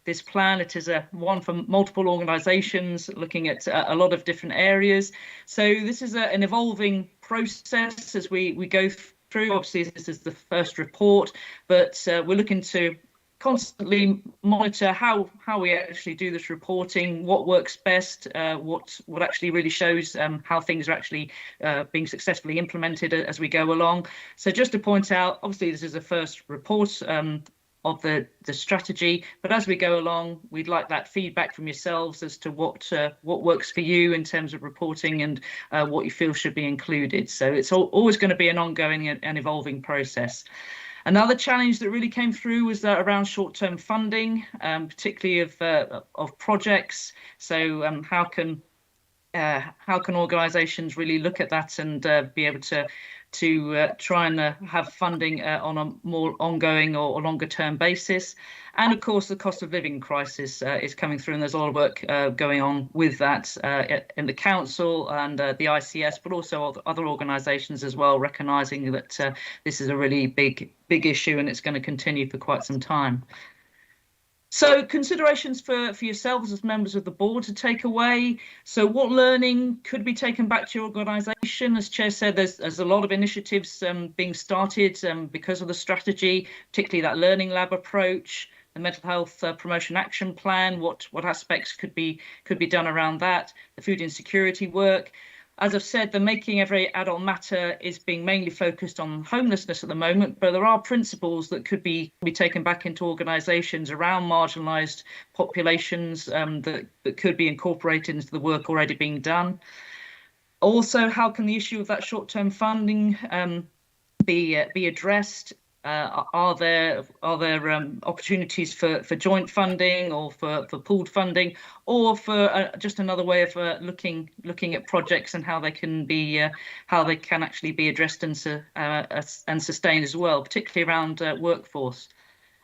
this plan. It is one for multiple organisations looking at a lot of different areas. So this is an evolving process as we go through. Obviously, this is the first report, but we're looking to constantly monitor how we actually do this reporting, what works best, what actually really shows how things are actually being successfully implemented as we go along. So just to point out, obviously this is a first report of the strategy, but as we go along, we'd like that feedback from yourselves as to what works for you in terms of reporting and what you feel should be included. So it's always going to be an ongoing and evolving process. Another challenge that really came through was around short-term funding, particularly of projects. So how can organisations really look at that and be able to try and have funding on a more ongoing or longer-term basis? And of course, the cost of living crisis is coming through, and there's a lot of work going on with that in the council and the ICS, but also other organisations as well, recognising that this is a really big issue and it's going to continue for quite some time. So considerations for yourselves as members of the board to take away. So what learning could be taken back to your organisation? As Chair said, there's a lot of initiatives being started because of the strategy, particularly that learning lab approach, the mental health promotion action plan, what aspects could be done around that, the food insecurity work. As I've said, the Making Every Adult Matter is being mainly focused on homelessness at the moment, but there are principles that could be taken back into organisations around marginalised populations that could be incorporated into the work already being done. Also, how can the issue of that short-term funding be addressed? Are there opportunities for joint funding or for pooled funding, or for just another way of looking at projects and how they can actually be addressed and sustained as well, particularly around workforce.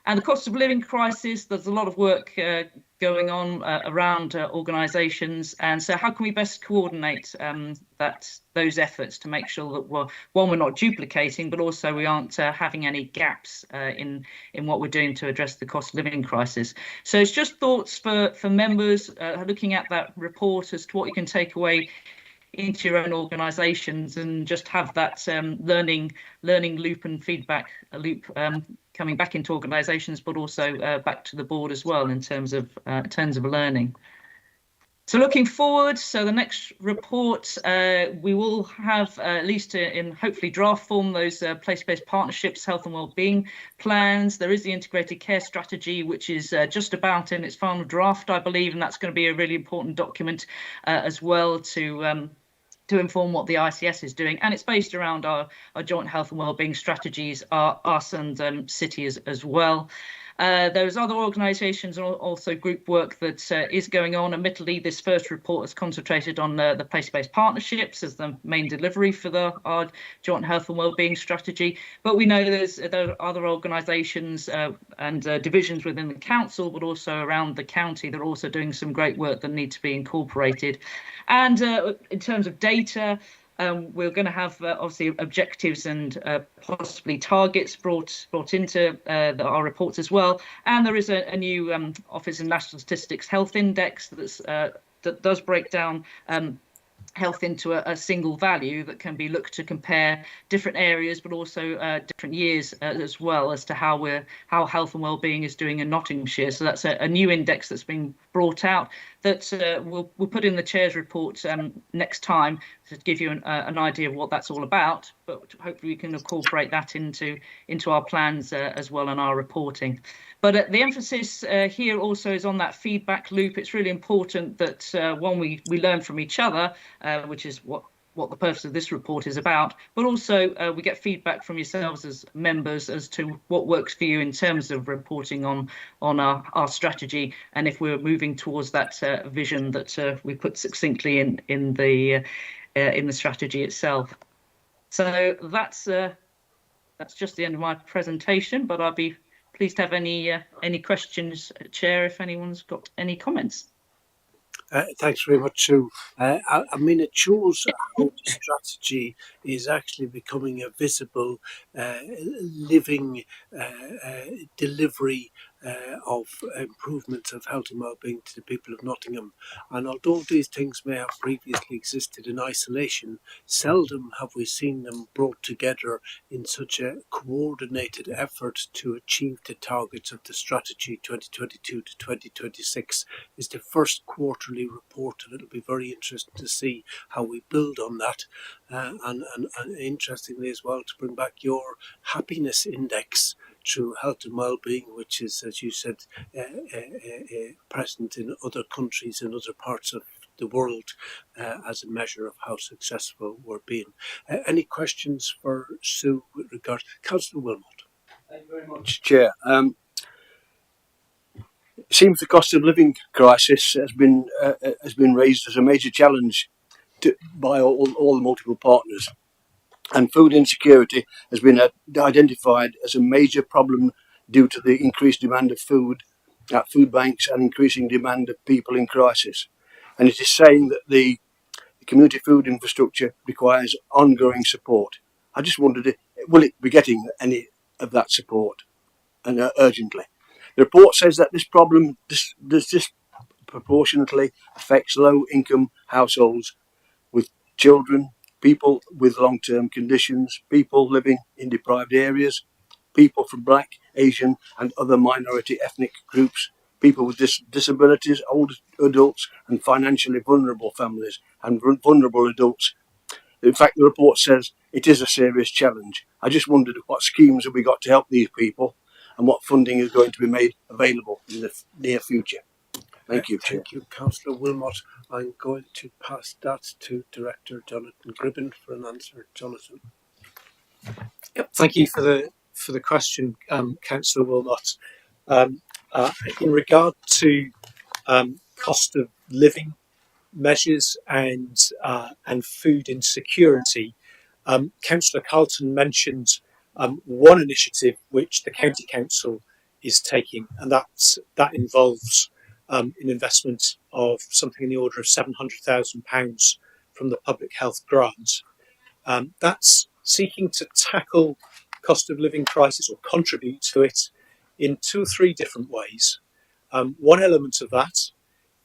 And the cost of living crisis, there's a lot of work going on around organisations, and so how can we best coordinate those efforts to make sure that we're not duplicating, but also we aren't having any gaps in what we're doing to address the cost of living crisis. So it's just thoughts for members looking at that report as to what you can take away into your own organisations, and just have that learning loop and feedback loop coming back into organisations, but also back to the board as well in terms of learning. So looking forward, so the next report, we will have at least in hopefully draft form those place-based partnerships, health and wellbeing plans. There is the integrated care strategy, which is just about in its final draft, I believe, and that's going to be a really important document as well to inform what the ICS is doing, and it's based around our joint health and wellbeing strategies, us and City as well. There's other organisations and also group work that is going on. Admittedly, this first report is concentrated on the place-based partnerships as the main delivery for our joint health and wellbeing strategy. But we know there are other organisations and divisions within the council, but also around the county that are also doing some great work that need to be incorporated. And in terms of data, we're going to have obviously objectives and possibly targets brought into our reports as well. And there is a new Office of National Statistics Health Index that does break down health into a single value that can be looked to compare different areas, but also different years as well, as to how health and wellbeing is doing in Nottinghamshire. So that's a new index that's been brought out that we'll put in the chair's report next time to give you an idea of what that's all about. But hopefully we can incorporate that into our plans as well in our reporting. But the emphasis here also is on that feedback loop. It's really important that one, we learn from each other, which is what the purpose of this report is about, but also we get feedback from yourselves as members as to what works for you in terms of reporting on our strategy, and if we're moving towards that vision that we put succinctly in the strategy itself. So that's just the end of my presentation, but I'll be pleased to have any questions, Chair, if anyone's got any comments. Thanks very much, Sue. I mean, it shows how the strategy is actually becoming a visible, living delivery of improvements of health and wellbeing to the people of Nottingham. And although these things may have previously existed in isolation, seldom have we seen them brought together in such a coordinated effort to achieve the targets of the strategy 2022 to 2026. Is the first quarterly report, and it'll be very interesting to see how we build on that. And interestingly as well, to bring back your happiness index through health and well-being, which is, as you said, present in other countries and other parts of the world as a measure of how successful we're being. Any questions for Sue with regard to Councillor Wilmot? Thank you very much, Chair. It seems the cost of living crisis has been raised as a major challenge by all the multiple partners, and food insecurity has been identified as a major problem due to the increased demand of food at food banks and increasing demand of people in crisis. And it is saying that the community food infrastructure requires ongoing support. I just wondered, will it be getting any of that support, and urgently? The report says that this problem disproportionately affects low-income households with children, people with long-term conditions, people living in deprived areas, people from Black, Asian and other minority ethnic groups, people with disabilities, older adults and financially vulnerable families and vulnerable adults. In fact, the report says it is a serious challenge. I just wondered what schemes have we got to help these people and what funding is going to be made available in the near future. Thank you, Chair. Thank you, Councillor Wilmot. I'm going to pass that to Director Jonathan Gribben for an answer. Jonathan. Yep, thank you for the question, Councillor Wilmot. In regard to cost of living measures and food insecurity, Councillor Carlton mentioned one initiative which the County Council is taking, and that involves an investment of something in the order of £700,000 from the Public Health Grant. That's seeking to tackle cost of living crisis or contribute to it in 2 or 3 different ways. One element of that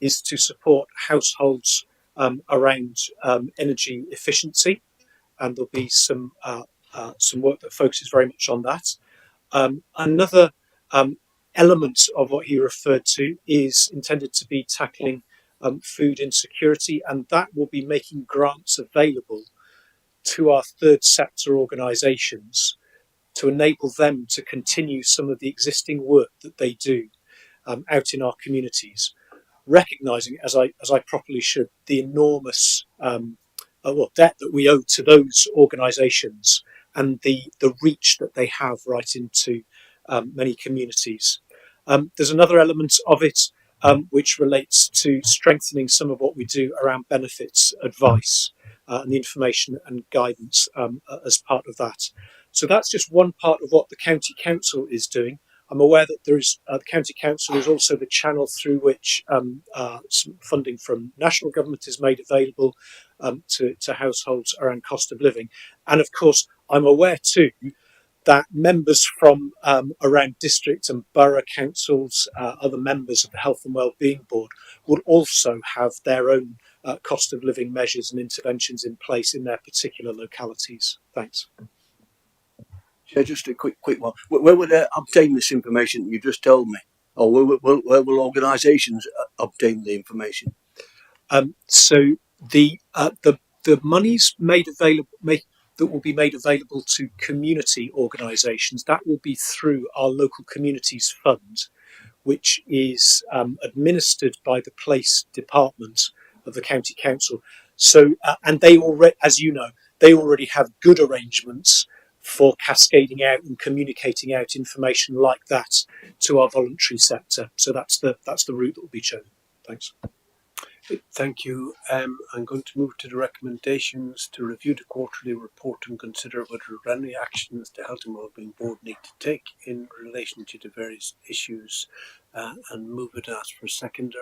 is to support households around energy efficiency, and there'll be some work that focuses very much on that. Another element of what he referred to is intended to be tackling food insecurity, and that will be making grants available to our third sector organisations to enable them to continue some of the existing work that they do out in our communities, recognising, as I properly should, the enormous debt that we owe to those organisations and the reach that they have right into many communities. There's another element of it which relates to strengthening some of what we do around benefits advice and the information and guidance as part of that. So that's just one part of what the County Council is doing. I'm aware that there is the County Council is also the channel through which some funding from national government is made available to households around cost of living. And of course, I'm aware too that members from around district and borough councils, other members of the Health and Wellbeing Board, would also have their own cost of living measures and interventions in place in their particular localities. Thanks. Yeah, just a quick one. Where would they obtain this information you just told me? Or where will organisations obtain the information? So the monies made available that will be made available to community organisations, that will be through our local communities fund, which is administered by the Place Department of the County Council. So and they already, as you know, they already have good arrangements for cascading out and communicating out information like that to our voluntary sector. So that's the route that will be chosen. Thanks. Thank you. I'm going to move to the recommendations to review the quarterly report and consider whether there are any actions the Health and Wellbeing Board need to take in relation to the various issues, and move it as for seconder.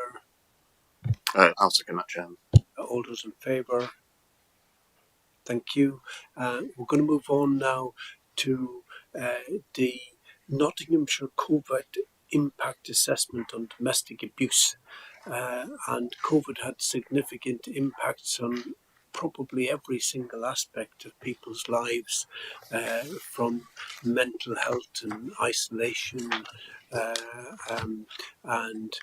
I'll second that, Chairman. All those in favour? Thank you. We're going to move on now to the Nottinghamshire COVID impact assessment on domestic abuse. And COVID had significant impacts on probably every single aspect of people's lives, from mental health and isolation, and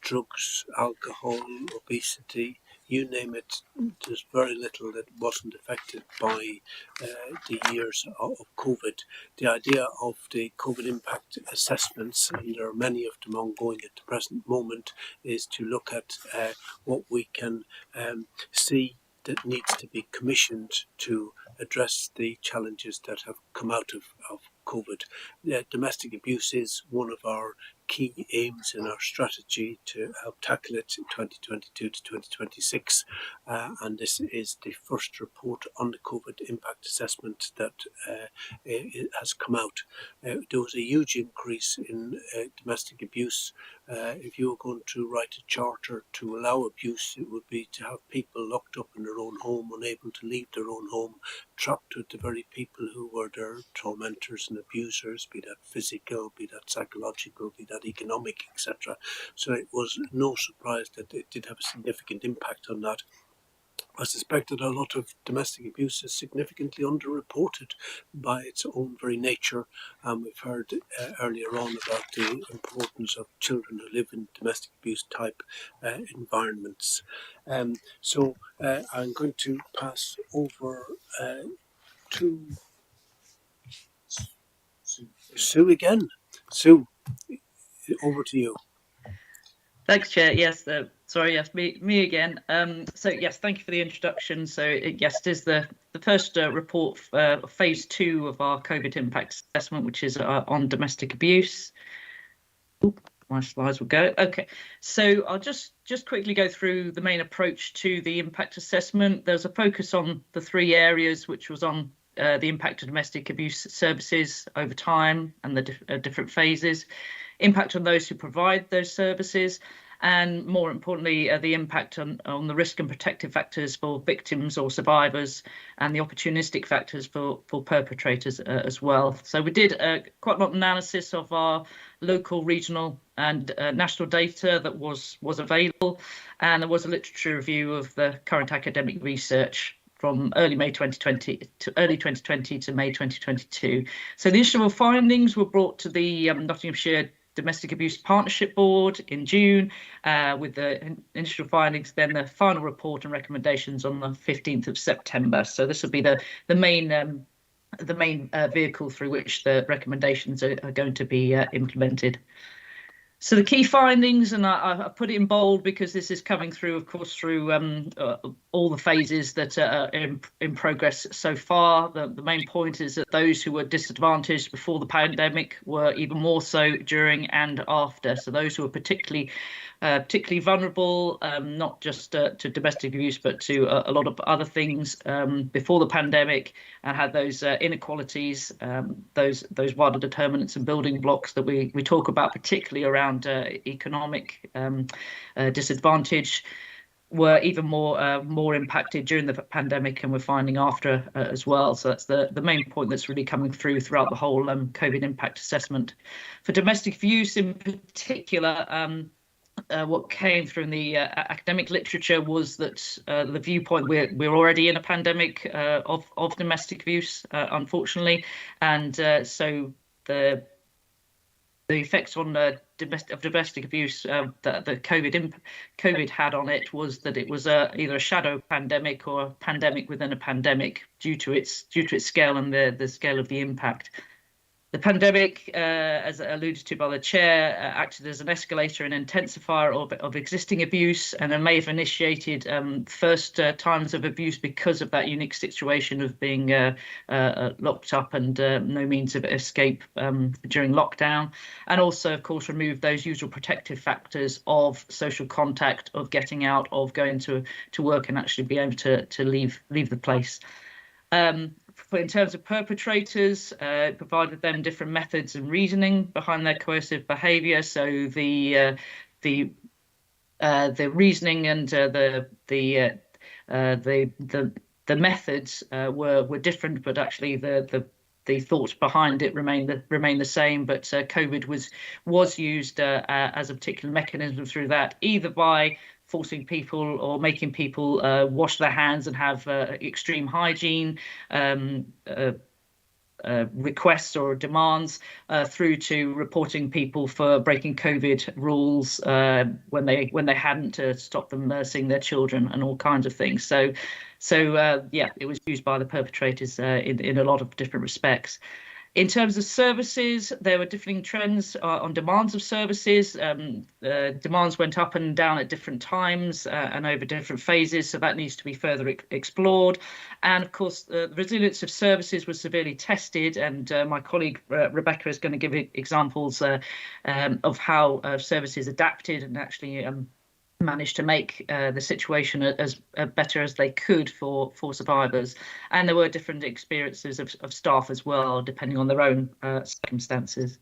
drugs, alcohol, obesity, you name it. There's very little that wasn't affected by the years of COVID. The idea of the COVID impact assessments, and there are many of them ongoing at the present moment, is to look at what we can see that needs to be commissioned to address the challenges that have come out of COVID. Domestic abuse is one of our key aims in our strategy to help tackle it in 2022 to 2026, and this is the first report on the COVID impact assessment that has come out. There was a huge increase in domestic abuse. If you were going to write a charter to allow abuse, it would be to have people locked up in their own home, unable to leave their own home, trapped with the very people who were their tormentors and abusers, be that physical, be that psychological, be that economic, etc. So it was no surprise that it did have a significant impact on that. I suspect that a lot of domestic abuse is significantly underreported by its own very nature. We've heard earlier on about the importance of children who live in domestic abuse type environments. So I'm going to pass over to Sue again. Sue, over to you. Thanks, Chair. Yes, sorry, yes, me again. So yes, thank you for the introduction. So yes, it is the first report, phase 2 of our COVID impact assessment, which is on domestic abuse. Ooh, my slides will go. Okay, so I'll just quickly go through the main approach to the impact assessment. There's a focus on the 3 areas, which was on the impact of domestic abuse services over time and the different phases, impact on those who provide those services, and more importantly, the impact on the risk and protective factors for victims or survivors, and the opportunistic factors for perpetrators as well. So we did quite a lot of analysis of our local, regional and national data that was available, and there was a literature review of the current academic research from early May 2020 to May 2022. So the initial findings were brought to the Nottinghamshire Domestic Abuse Partnership Board in June, with the initial findings, then the final report and recommendations on the 15th of September. So this will be the main vehicle through which the recommendations are going to be implemented. So the key findings, and I put it in bold because this is coming through, of course, through all the phases that are in progress so far. The main point is that those who were disadvantaged before the pandemic were even more so during and after. So those who were particularly vulnerable, not just to domestic abuse, but to a lot of other things before the pandemic, and had those inequalities, those wider determinants and building blocks that we talk about, particularly around economic disadvantage, were even more impacted during the pandemic, and we're finding after as well. So that's the main point that's really coming through throughout the whole COVID impact assessment. For domestic abuse in particular, what came through in the academic literature was that the viewpoint we're already in a pandemic of domestic abuse, unfortunately, and so the effects on domestic abuse that the COVID had on it was that it was either a shadow pandemic or a pandemic within a pandemic due to its scale and the scale of the impact. The pandemic, as alluded to by the chair, acted as an escalator and intensifier of existing abuse, and it may have initiated first times of abuse because of that unique situation of being locked up and no means of escape during lockdown, and also, of course, removed those usual protective factors of social contact, of getting out, of going to work, and actually be able to leave the place. In terms of perpetrators, provided them different methods and reasoning behind their coercive behaviour. So the reasoning and the methods were different, but actually the thoughts behind it remain the same. But COVID was used as a particular mechanism through that, either by forcing people or making people wash their hands and have extreme hygiene requests or demands, through to reporting people for breaking COVID rules when they hadn't, to stop them seeing their children and all kinds of things. So yeah, it was used by the perpetrators in a lot of different respects. In terms of services, there were differing trends on demands of services. Demands went up and down at different times and over different phases, so that needs to be further explored. And of course, the resilience of services was severely tested, and my colleague Rebecca is going to give examples of how services adapted and actually managed to make the situation as better as they could for survivors. And there were different experiences of staff as well, depending on their own circumstances.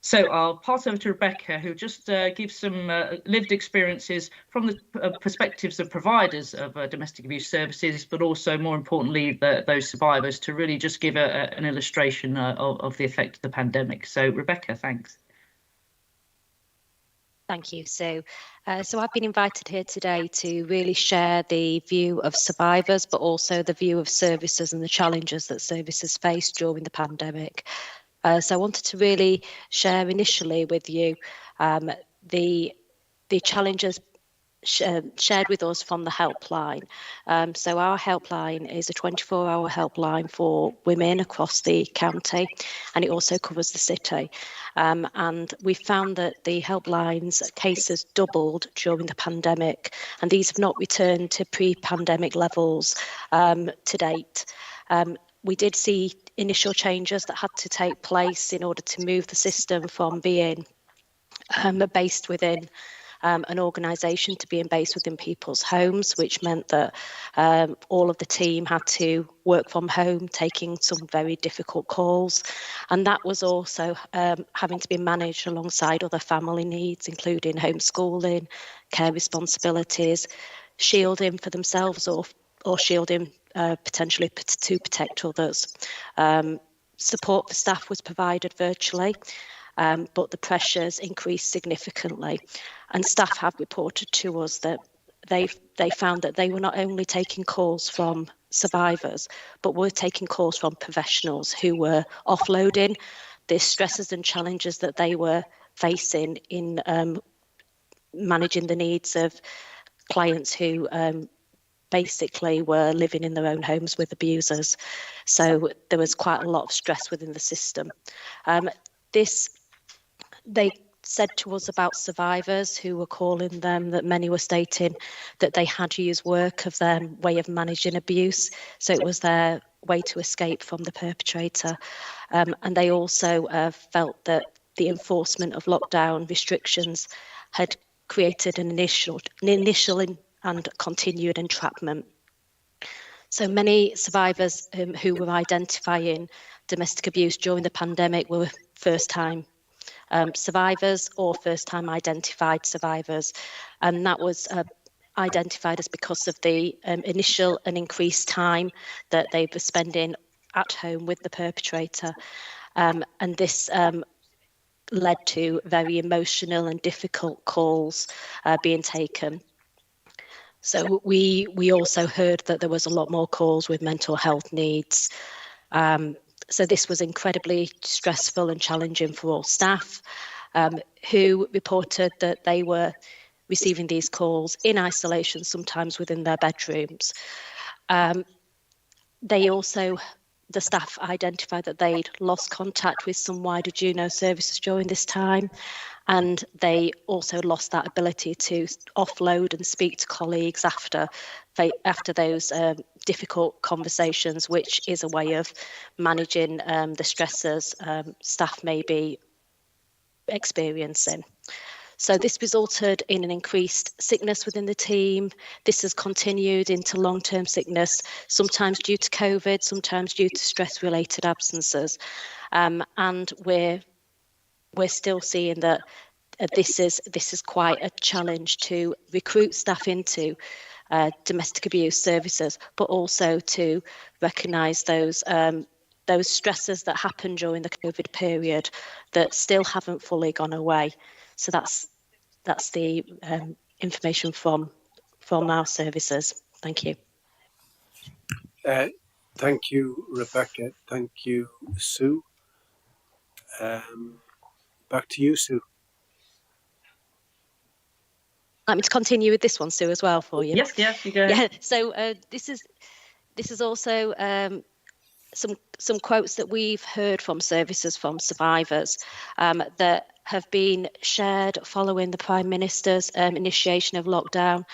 So I'll pass over to Rebecca, who just gives some lived experiences from the perspectives of providers of domestic abuse services, but also, more importantly, those survivors, to really just give an illustration of the effect of the pandemic. So Rebecca, thanks. Thank you. So I've been invited here today to really share the view of survivors, but also the view of services and the challenges that services faced during the pandemic. So I wanted to really share initially with you the challenges shared with us from the helpline. So our helpline is a 24-hour helpline for women across the county, and it also covers the city. And we found that the helpline's cases doubled during the pandemic, and these have not returned to pre-pandemic levels to date. We did see initial changes that had to take place in order to move the system from being based within an organisation to being based within people's homes, which meant that all of the team had to work from home, taking some very difficult calls. And that was also having to be managed alongside other family needs, including homeschooling, care responsibilities, shielding for themselves or shielding potentially to protect others. Support for staff was provided virtually, but the pressures increased significantly. And staff have reported to us that they found that they were not only taking calls from survivors, but were taking calls from professionals who were offloading the stresses and challenges that they were facing in managing the needs of clients who basically were living in their own homes with abusers. So there was quite a lot of stress within the system. They said to us about survivors who were calling them that many were stating that they had used work of their way of managing abuse. So it was their way to escape from the perpetrator. And they also felt that the enforcement of lockdown restrictions had created an initial and continued entrapment. So many survivors who were identifying domestic abuse during the pandemic were first-time survivors or first-time identified survivors, and that was identified as because of the initial and increased time that they were spending at home with the perpetrator, and this led to very emotional and difficult calls being taken. So we also heard that there was a lot more calls with mental health needs. So this was incredibly stressful and challenging for all staff, who reported that they were receiving these calls in isolation, sometimes within their bedrooms. The staff identified that they'd lost contact with some wider Juno services during this time, and they also lost that ability to offload and speak to colleagues after those difficult conversations, which is a way of managing the stresses staff may be experiencing. So this resulted in an increased sickness within the team. This has continued into long-term sickness, sometimes due to COVID, sometimes due to stress-related absences, and we're still seeing that this is quite a challenge to recruit staff into domestic abuse services, but also to recognise those stresses that happened during the COVID period that still haven't fully gone away. So that's the information from our services. Thank you. Thank you, Rebecca. Thank you, Sue. Back to you, Sue. Let me to continue with this one, Sue, as well for you. Yes, you go. Yeah. So this is also some quotes that we've heard from services from survivors that have been shared following the Prime Minister's initiation of lockdown.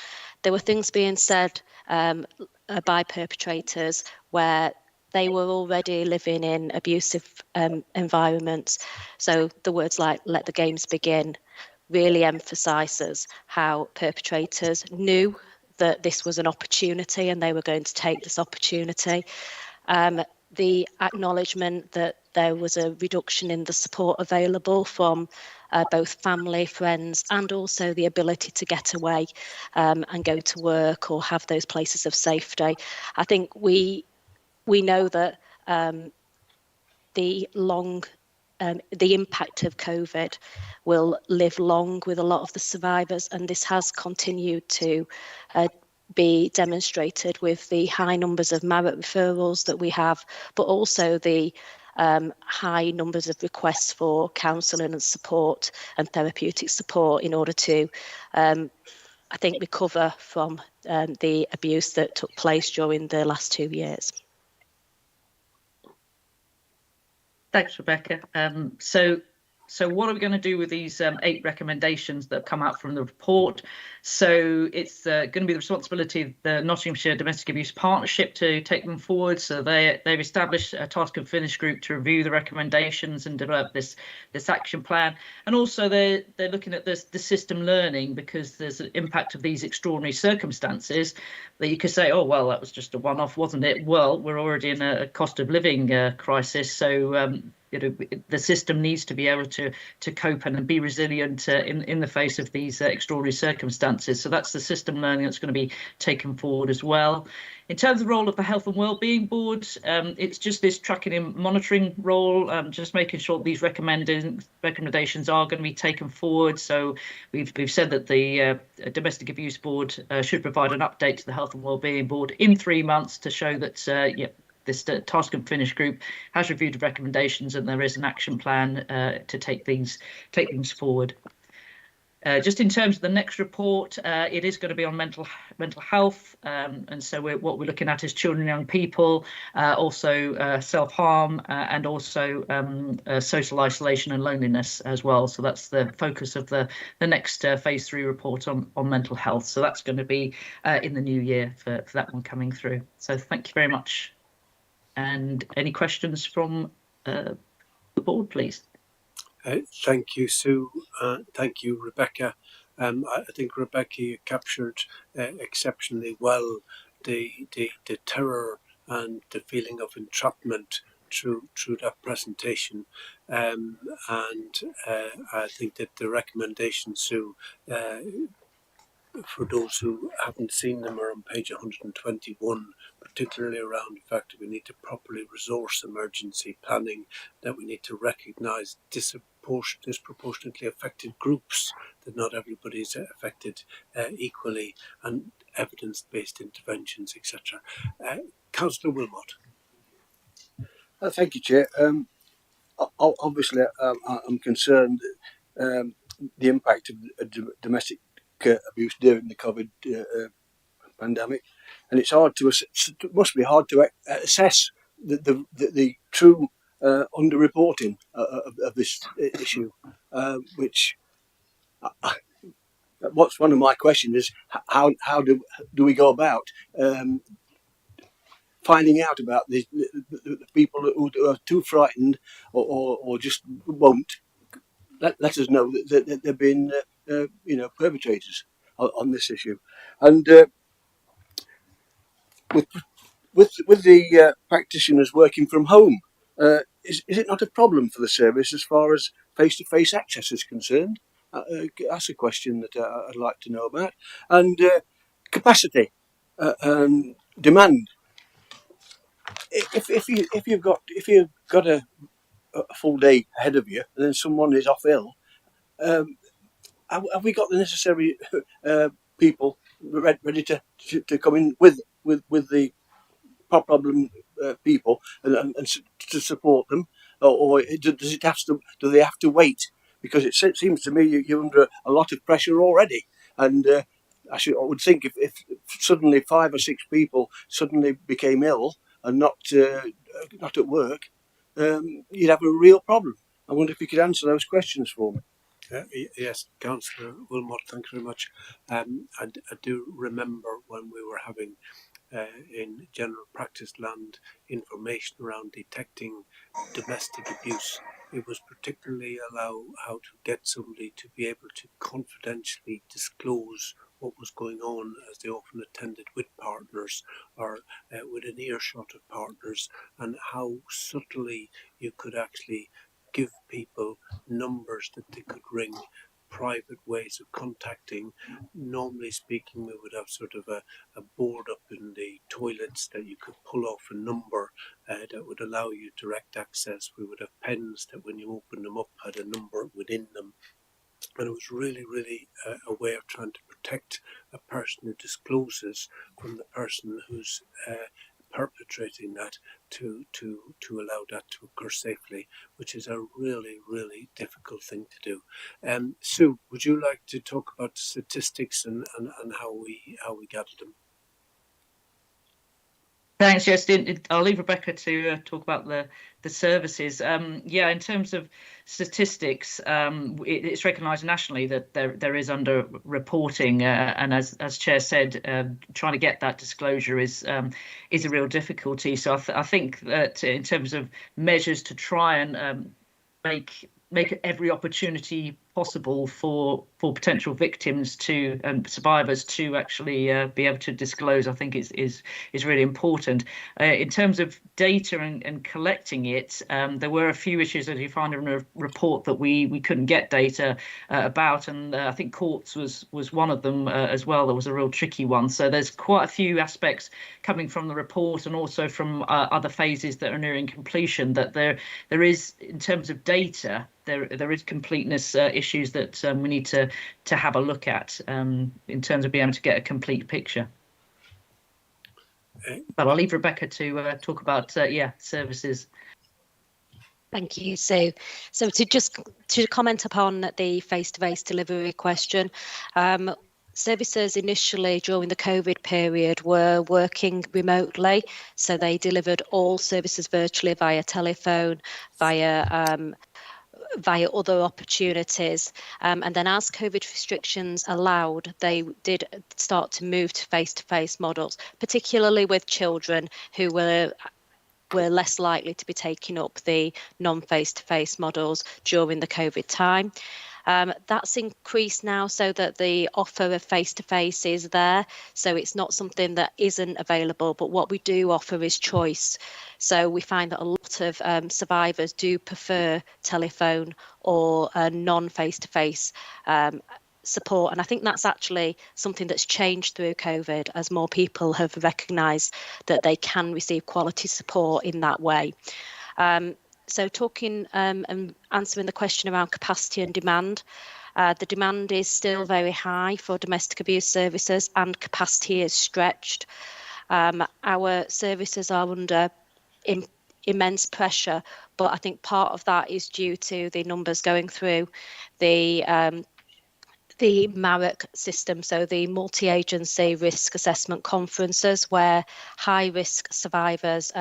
There were things being said by perpetrators where they were already living in abusive environments. So the words like "let the games begin" really emphasises how perpetrators knew that this was an opportunity and they were going to take this opportunity. The acknowledgement that there was a reduction in the support available from both family, friends, and also the ability to get away and go to work or have those places of safety. I think we know that the impact of COVID will live long with a lot of the survivors, and this has continued to be demonstrated with the high numbers of MARAT referrals that we have, but also the high numbers of requests for counselling and support and therapeutic support in order to, I think, recover from the abuse that took place during the last 2 years. Thanks, Rebecca. So what are we going to do with these 8 recommendations that have come out from the report? So it's going to be the responsibility of the Nottinghamshire Domestic Abuse Partnership to take them forward. So they've established a task and finish group to review the recommendations and develop this action plan. And also they're looking at the system learning, because there's an impact of these extraordinary circumstances that you could say, oh, well, that was just a one-off, wasn't it? Well, we're already in a cost of living crisis. So the system needs to be able to cope and be resilient in the face of these extraordinary circumstances. So that's the system learning that's going to be taken forward as well. In terms of the role of the Health and Wellbeing Board, it's just this tracking and monitoring role, just making sure these recommendations are going to be taken forward. So we've said that the Domestic Abuse Board should provide an update to the Health and Wellbeing Board in 3 months to show that this task and finish group has reviewed the recommendations and there is an action plan to take things forward. Just in terms of the next report, it is going to be on mental health, and so what we're looking at is children and young people, also self-harm, and also social isolation and loneliness as well. So that's the focus of the next phase 3 report on mental health. So that's going to be in the new year for that one coming through. So thank you very much. And any questions from the board, please? Thank you, Sue. Thank you, Rebecca. I think Rebecca captured exceptionally well the terror and the feeling of entrapment through that presentation. And I think that the recommendations, Sue, for those who haven't seen them, are on page 121, particularly around the fact that we need to properly resource emergency planning, that we need to recognise disproportionately affected groups, that not everybody is affected equally, and evidence-based interventions, etc. Councillor Wilmot. Thank you, Chair. Obviously, I'm concerned the impact of domestic abuse during the COVID pandemic, and it's hard to it must be hard to assess the true underreporting of this issue, which. What's one of my questions is how do we go about finding out about the people who are too frightened or just won't let us know that they've been perpetrators on this issue, and with the practitioners working from home, is it not a problem for the service as far as face-to-face access is concerned? That's a question that I'd like to know about, and capacity, demand. If you've got a full day ahead of you, and then someone is off ill, have we got the necessary people ready to come in with the problem people and to support them, or does it have to? Do they have to wait? Because it seems to me you're under a lot of pressure already, and I would think if suddenly 5 or 6 people suddenly became ill and not at work, you'd have a real problem. I wonder if you could answer those questions for me. Yes, Councillor Wilmot, thank you very much. I do remember when we were having in general practice land information around detecting domestic abuse. It was particularly how to get somebody to be able to confidentially disclose what was going on, as they often attended with partners or within earshot of partners, and how subtly you could actually give people numbers that they could ring, private ways of contacting. Normally speaking, we would have sort of a board up in the toilets that you could pull off a number that would allow you direct access. We would have pens that when you opened them up had a number within them. And it was really, really a way of trying to protect a person who discloses from the person who's perpetrating that, to allow that to occur safely, which is a really, really difficult thing to do. Sue, would you like to talk about statistics and how we gather them? Thanks, Justin. I'll leave Rebecca to talk about the services. Yeah, in terms of statistics, it's recognised nationally that there is under reporting, and as Chair said, trying to get that disclosure is a real difficulty. So I think that in terms of measures to try and make every opportunity possible for potential victims to survivors to actually be able to disclose, I think is really important. In terms of data and collecting it, there were a few issues that you find in a report that we couldn't get data about, and I think courts was one of them as well. That was a real tricky one. So there's quite a few aspects coming from the report and also from other phases that are nearing completion, that there is, in terms of data, there is completeness issues that we need to have a look at in terms of being able to get a complete picture. But I'll leave Rebecca to talk about services. Thank you. So to comment upon the face-to-face delivery question, services initially during the COVID period were working remotely, so they delivered all services virtually via telephone, via other opportunities, and then as COVID restrictions allowed, they did start to move to face-to-face models, particularly with children who were less likely to be taking up the non-face-to-face models during the COVID time. That's increased now so that the offer of face-to-face is there. So it's not something that isn't available, but what we do offer is choice. So we find that a lot of survivors do prefer telephone or non-face-to-face support. And I think that's actually something that's changed through COVID, as more people have recognised that they can receive quality support in that way. So talking and answering the question around capacity and demand, the demand is still very high for domestic abuse services and capacity is stretched. Our services are under immense pressure, but I think part of that is due to the numbers going through the MARIC system, so the multi-agency risk assessment conferences, where high-risk survivors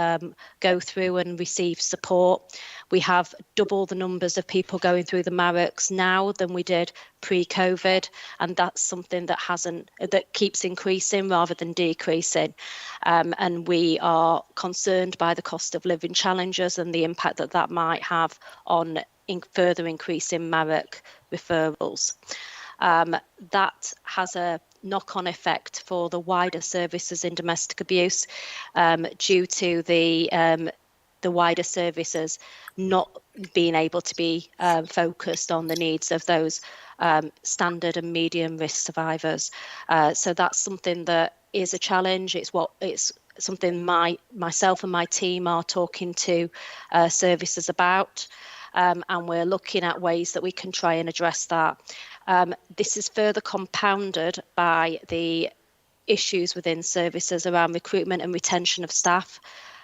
go through and receive support. We have double the numbers of people going through the MARICs now than we did pre-COVID, and that's something that keeps increasing rather than decreasing. And we are concerned by the cost of living challenges and the impact that might have on further increasing MARIC referrals. That has a knock-on effect for the wider services in domestic abuse, due to the wider services not being able to be focused on the needs of those standard and medium risk survivors. So that's something that is a challenge. It's something myself and my team are talking to services about. And we're looking at ways that we can try and address that. This is further compounded by the issues within services around recruitment and retention of staff.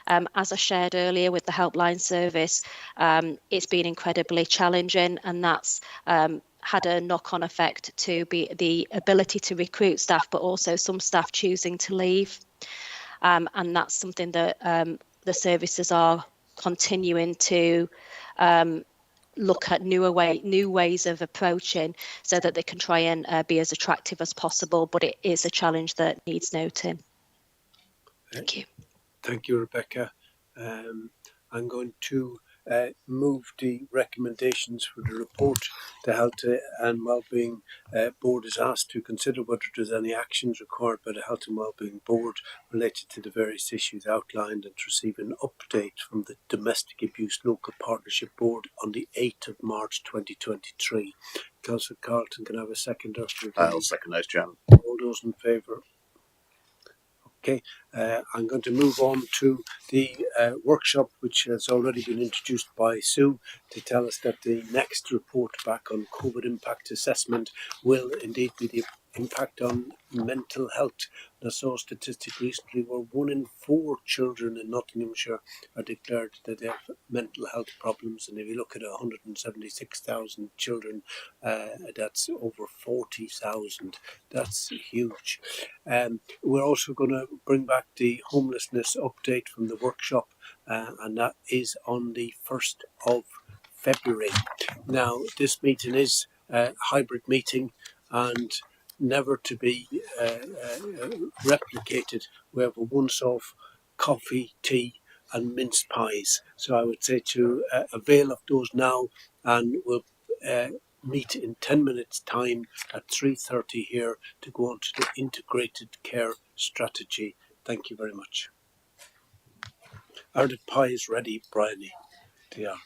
As I shared earlier with the helpline service, it's been incredibly challenging, and that's had a knock-on effect to be the ability to recruit staff, but also some staff choosing to leave. And that's something that the services are continuing to look at new ways of approaching, so that they can try and be as attractive as possible. But it is a challenge that needs noting. Thank you. Thank you, Rebecca. I'm going to move the recommendations for the report. The Health and Wellbeing Board is asked to consider whether there's any actions required by the Health and Wellbeing Board related to the various issues outlined, and to receive an update from the Domestic Abuse Local Partnership Board on the 8th of March 2023. Councillor Carlton, can I have a seconder for the... I'll second those, Chairman. All those in favour? Okay, I'm going to move on to the workshop, which has already been introduced by Sue, to tell us that the next report back on COVID impact assessment will indeed be the impact on mental health. I saw a statistic recently where 1 in 4 children in Nottinghamshire are declared that they have mental health problems, and if you look at 176,000 children, that's over 40,000. That's huge. We're also going to bring back the homelessness update from the workshop, and that is on the 1st of February. Now, this meeting is a hybrid meeting and never to be replicated. We have a once-off coffee, tea and mince pies. So I would say to avail of those now, and we'll meet in 10 minutes time at 3:30 here to go on to the integrated care strategy. Thank you very much. Are the pies ready, Bryony? They are.